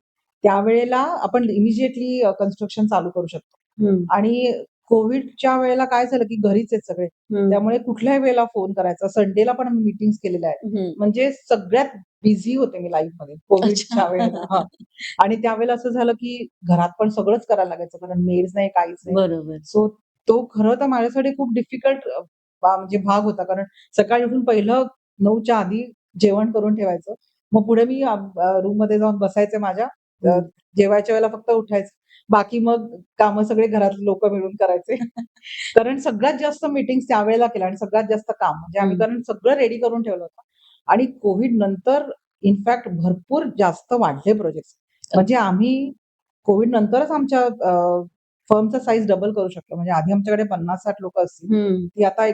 त्यावेळेला आपण इमिडिएटली कन्स्ट्रक्शन चालू करू शकतो. हं, आणि कोविडच्या वेळेला काय झालं, की घरीच आहेत सगळे. हं, त्यामुळे कुठल्याही वेळेला फोन करायचा. संडेला पण आम्ही मीटिंग्स केलेल्या आहेत. हं. म्हणजे सगळ्यात बिझी होते मी लाईफमध्ये अच्छा. कोविडच्या वेळेला. हां. आणि त्यावेळेला असं झालं, की घरात पण सगळंच करायला लागायचं कारण मेड्स नाही, काहीच नाही. बरोबर. सो तो खरं तर माझ्यासाठी खूप डिफिकल्ट म्हणजे भाग होता. कारण सकाळी उठून पहिलं 9च्या आधी जेवण करून ठेवायचं. मग पुढे मी रूममध्ये जाऊन बसायचे माझ्या. अ, हं. जेवायच्या वेळेला फक्त उठायचं. बाकी मग कामं सगळे घरातली लोकं मिळून करायचे. कारण सगळ्यात जास्त मीटिंग्स त्यावेळेला केल्या आणि सगळ्यात जास्त काम म्हणजे आम्ही हं. कारण सगळं रेडी करून ठेवलं होतं. आणि कोव्हिड नंतर इनफॅक्ट भरपूर जास्त वाढले प्रोजेक्ट्स. म्हणजे आम्ही कोव्हिड नंतरच आमच्या फर्मचा साइझ डबल करू शकलो. म्हणजे आधी आमच्याकडे 50-60 लोकं असतील. हं. ती आता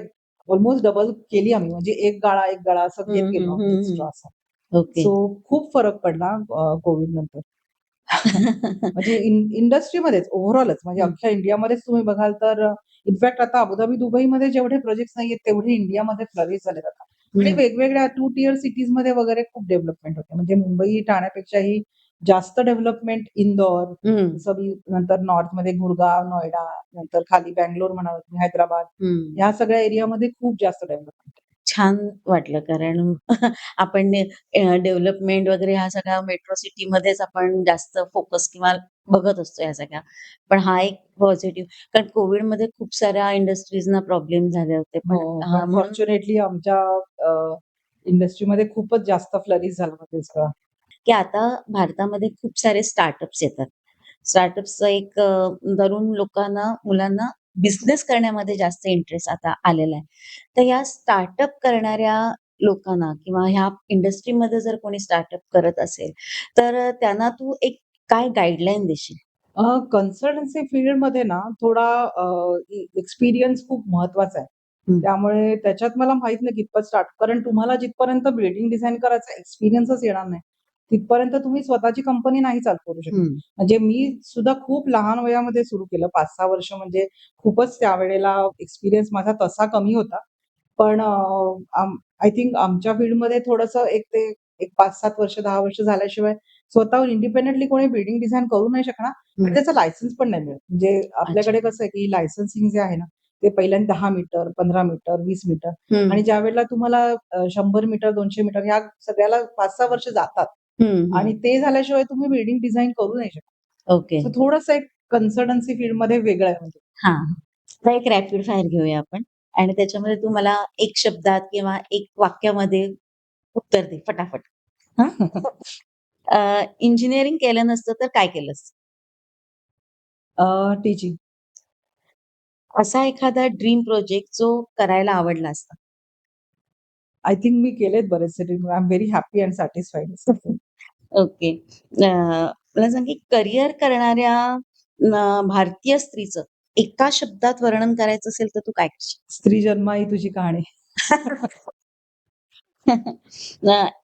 ऑलमोस्ट डबल केली आम्ही. म्हणजे एक गाळा असं घेत हं, गेलो हं, आम्ही हं, एक्स्ट्रा हं. असं. ओके. सो खूप फरक पडला कोव्हिड नंतर. म्हणजे इंडस्ट्रीमध्येच ओव्हरऑलच म्हणजे हं, अख्ख्या इंडियामध्येच तुम्ही बघाल तर इनफॅक्ट आता अबुधाबी, दुबईमध्ये जेवढे प्रोजेक्ट्स नाहीयेत तेवढे इंडियामध्ये फ्लरिश झालेत आता. आणि हं, वेगवेगळ्या 2 टियर सिटीजमध्ये वगैरे खूप डेव्हलपमेंट होते. म्हणजे मुंबई, ठाण्यापेक्षाही जास्त डेव्हलपमेंट इंदोर, हं, जसं मी नंतर नॉर्थमध्ये गुरगाव, नोएडा, नंतर खाली बंगलोर म्हणालात तुम्ही, हैदराबाद, हं. ह्या सगळ्या एरियामध्ये खूप जास्त डेव्हलपमेंट. छान वाटलं कारण आपण डेव्हलपमेंट वगैरे ह्या सगळ्या मेट्रो सिटीमध्येच आपण जास्त फोकस किंवा बघत असतो ह्या सगळ्या. पण हा एक पॉझिटिव्ह कारण कोव्हिडमध्ये खूप साऱ्या इंडस्ट्रीजना प्रॉब्लेम झाले होते. हो, पण पण म्हणून फॉर्च्युनेटली आमच्या इंडस्ट्रीमध्ये खूपच जास्त फ्लरिश झालं म्हणजे सगळं. की आता भारतामध्ये खूप सारे स्टार्टअप्स येतात. स्टार्टअप्सचं एक तरुण लोकांना, मुलांना बिझनेस करण्यामध्ये जास्त इंटरेस्ट आता आलेला आहे. तर या स्टार्टअप करणाऱ्या लोकांना किंवा ह्या इंडस्ट्रीमध्ये जर कोणी स्टार्टअप करत असेल, तर त्यांना तू एक काय गाईडलाईन देशील? कन्सल्टन्सी फील्डमध्ये ना थोडा एक्सपिरियन्स खूप महत्वाचा आहे. हं, त्यामुळे त्याच्यात मला माहीत नाही कितपत स्टार्ट कारण तुम्हाला जिथपर्यंत बिल्डिंग डिझाइन करायचा एक्सपिरियन्सच येणार नाही, तिथपर्यंत तुम्ही स्वतःची कंपनी नाही चालू करू शकत. हं, म्हणजे मी सुद्धा खूप लहान वयामध्ये सुरू केलं. 5-6 वर्ष म्हणजे खूपच त्यावेळेला एक्सपिरियन्स माझा तसा कमी होता. पण आय थिंक आमच्या फील्डमध्ये थोडंसं एक 5-7 वर्ष, 10 वर्ष झाल्याशिवाय स्वतःहून इंडिपेंडेंटली कोणी बिल्डिंग डिझाइन करू नाही शकणार आणि हं. त्याचं लायसन्स पण नाही मिळत. म्हणजे अच्छा. आपल्याकडे कसं आहे, की लायसन्सिंग जे आहे ना, ते पहिल्यांदा 10 मीटर, 15 मीटर, 20 मीटर हं, आणि ज्यावेळेला तुम्हाला 100 मीटर, 200 मीटर ह्या सगळ्याला 5-6 वर्ष जातात हं, आणि हं. ते झाल्याशिवाय तुम्ही बिल्डिंग डिझाइन करू नाही शकत. ओके. सो थोडंसं एक कन्सल्टन्सी फील्डमध्ये वेगळं आहे म्हणजे. हां. आता एक रॅपिड फायर घेऊया आपण आणि त्याच्यामध्ये तू मला एक शब्दात किंवा एक वाक्यामध्ये उत्तर दे फटाफट. हां? इंजिनिअरिंग केलं नसतं तर काय केलं असतं? टीचिंग. असा एखादा ड्रीम प्रोजेक्ट जो करायला आवडला असता? आय थिंक मी केलेत बरेचसे dream. I am very happy and satisfied. Okay. मला सांग की करियर करणाऱ्या भारतीय स्त्रीचं एका शब्दात वर्णन करायचं असेल तर तू काय करशील? स्त्री जन्मा ही तुझी कहाणी.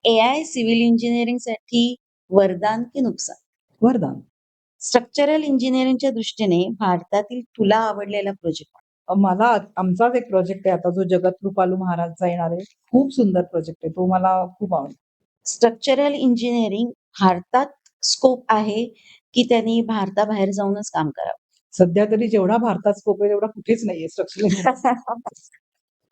एआय सिव्हिल इंजिनिअरिंगसाठी वरदान की नुकसान? वरदान. स्ट्रक्चरल इंजिनिअरिंगच्या दृष्टीने भारतातील तुला आवडलेला प्रोजेक्ट? मला आमचाच एक प्रोजेक्ट आहे आता जो जगतकृपालू महाराजचा येणार आहे. खूप सुंदर प्रोजेक्ट आहे. तो मला खूप आवडला. स्ट्रक्चरल इंजिनिअरिंग भारतात स्कोप आहे, की त्यांनी भारताबाहेर जाऊनच काम करावं? सध्या तरी जेवढा भारतात स्कोप आहे तेवढा कुठेच नाहीये स्ट्रक्चरल इंजिनिअरिंग.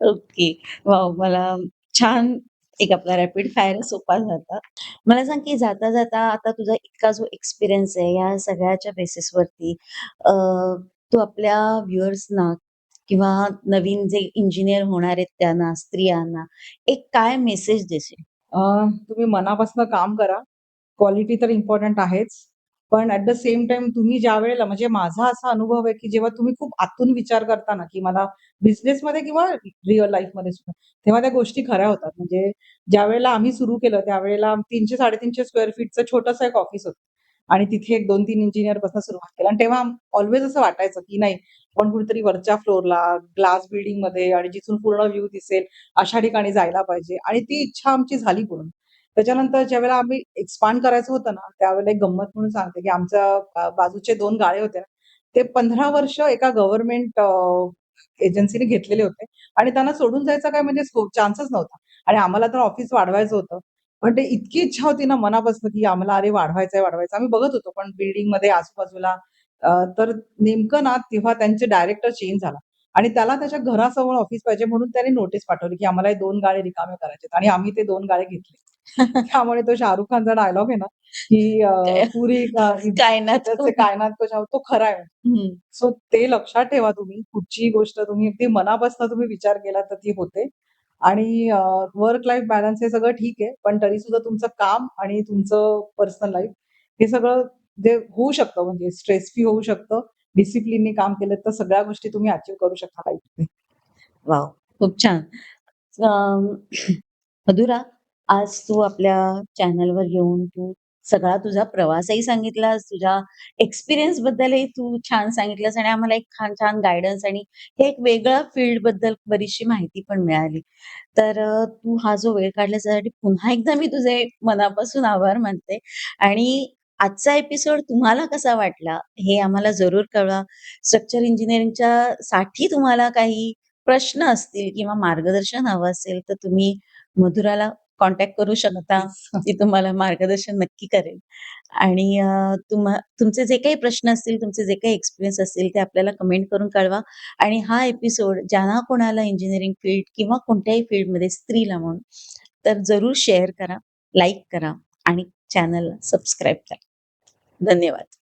ओके. वॉव! मला छान एक आपला रॅपिड फायर सोपा झाला. मला सांग, की जाता-जाता आता तुझा इतका जो एक्सपिरियन्स आहे, या सगळ्याच्या बेसिसवरती तू आपल्या व्ह्युअर्सना किंवा नवीन जे इंजिनिअर होणार आहेत त्यांना, स्त्रियांना एक काय मेसेज देशील? तुम्ही मनापासून काम करा. क्वालिटी तर इम्पोर्टंट आहेच. पण ॲट द सेम टाईम तुम्ही ज्यावेळेला म्हणजे माझा असा अनुभव आहे, की जेव्हा तुम्ही खूप आतून विचार करता ना, की मला बिझनेसमध्ये किंवा रिअल लाईफमध्ये सुद्धा, तेव्हा त्या गोष्टी खऱ्या होतात. म्हणजे ज्यावेळेला आम्ही सुरू केलं त्यावेळेला 300-350 स्क्वेअर फीटचं छोटंसं एक ऑफिस होतं आणि तिथे एक 2-3 इंजिनिअरपासून सुरुवात केली आणि तेव्हा ऑल्वेज असं वाटायचं, की नाही आपण कुठेतरी वरच्या फ्लोअरला ग्लास बिल्डिंगमध्ये आणि जिथून पूर्ण व्ह्यू दिसेल अशा ठिकाणी जायला पाहिजे आणि ती इच्छा आमची झाली पूर्ण. त्याच्यानंतर ज्यावेळेला आम्ही एक्सपांड करायचं होतं ना, त्यावेळेला एक गंमत म्हणून सांगते, की आमच्या बाजूचे 2 गाळे होते ना, ते 15 वर्ष एका गव्हर्नमेंट एजन्सीने घेतलेले होते आणि त्यांना सोडून जायचा काय म्हणजे चान्सच नव्हता आणि आम्हाला तर ऑफिस वाढवायचं होतं. पण ते इतकी इच्छा होती ना मनापासून, की आम्हाला अरे वाढवायचंय, वाढवायचं. आम्ही बघत होतो पण बिल्डिंगमध्ये आजूबाजूला तर नेमकं ना तेव्हा त्यांचे डायरेक्टर चेंज झाला आणि त्याला त्याच्या घरासमोर ऑफिस पाहिजे म्हणून त्याने नोटीस पाठवली, की आम्हाला हे 2 गाळे रिकामे करायचेत आणि आम्ही ते 2 गाळे घेतले. त्यामुळे तो शाहरुख खानचा डायलॉग आहे ना, की काय पुरी कायनात इधर को से कायनात को जाओ, तो खरा आहे. हं. सो ते लक्षात ठेवा तुम्ही. कुठचीही गोष्ट तुम्ही अगदी मनापासून तुम्ही विचार केला तर ती होते आणि वर्क लाईफ बॅलन्स हे सगळं ठीक आहे. पण तरीसुद्धा तुमचं काम आणि तुमचं पर्सनल लाईफ हे सगळं जे होऊ शकतं म्हणजे स्ट्रेस फ्री होऊ शकतं. डिसिप्लिननी काम केलं तर सगळ्या गोष्टी तुम्ही अचीव्ह करू शकता लाईफमध्ये. वॉव! खूप छान. अं, मधुरा, आज तू आपल्या चॅनलवर येऊन तू सगळा तुझा प्रवासही सांगितलास, तुझ्या एक्सपिरियन्स बद्दलही तू छान सांगितलंस आणि आम्हाला एक छान छान गाईडन्स आणि हे एक वेगळ्या फील्डबद्दल बरीचशी माहिती पण मिळाली. तर तू हा जो वेळ काढला त्यासाठी पुन्हा एकदा मी तुझे मनापासून आभार मानते आणि आजचा एपिसोड तुम्हाला कसा वाटला हे आम्हाला जरूर कळवा. स्ट्रक्चर इंजिनिअरिंगच्या साठी तुम्हाला काही प्रश्न असतील किंवा मार्गदर्शन हवं असेल, तर तुम्ही मधुराला कॉन्टॅक्ट करू शकता. नक्कीच. ती तुम्हाला मार्गदर्शन नक्की करेल. आणि तुमचे जे काही प्रश्न असतील, तुमचे जे काही एक्सपिरियन्स असतील, ते आपल्याला कमेंट करून कळवा. आणि हा एपिसोड ज्यांना कोणाला इंजिनिअरिंग फील्ड किंवा कोणत्याही फील्डमध्ये स्त्रीला म्हणून, तर जरूर शेअर करा, लाईक करा आणि चॅनलला सबस्क्राईब करा. धन्यवाद.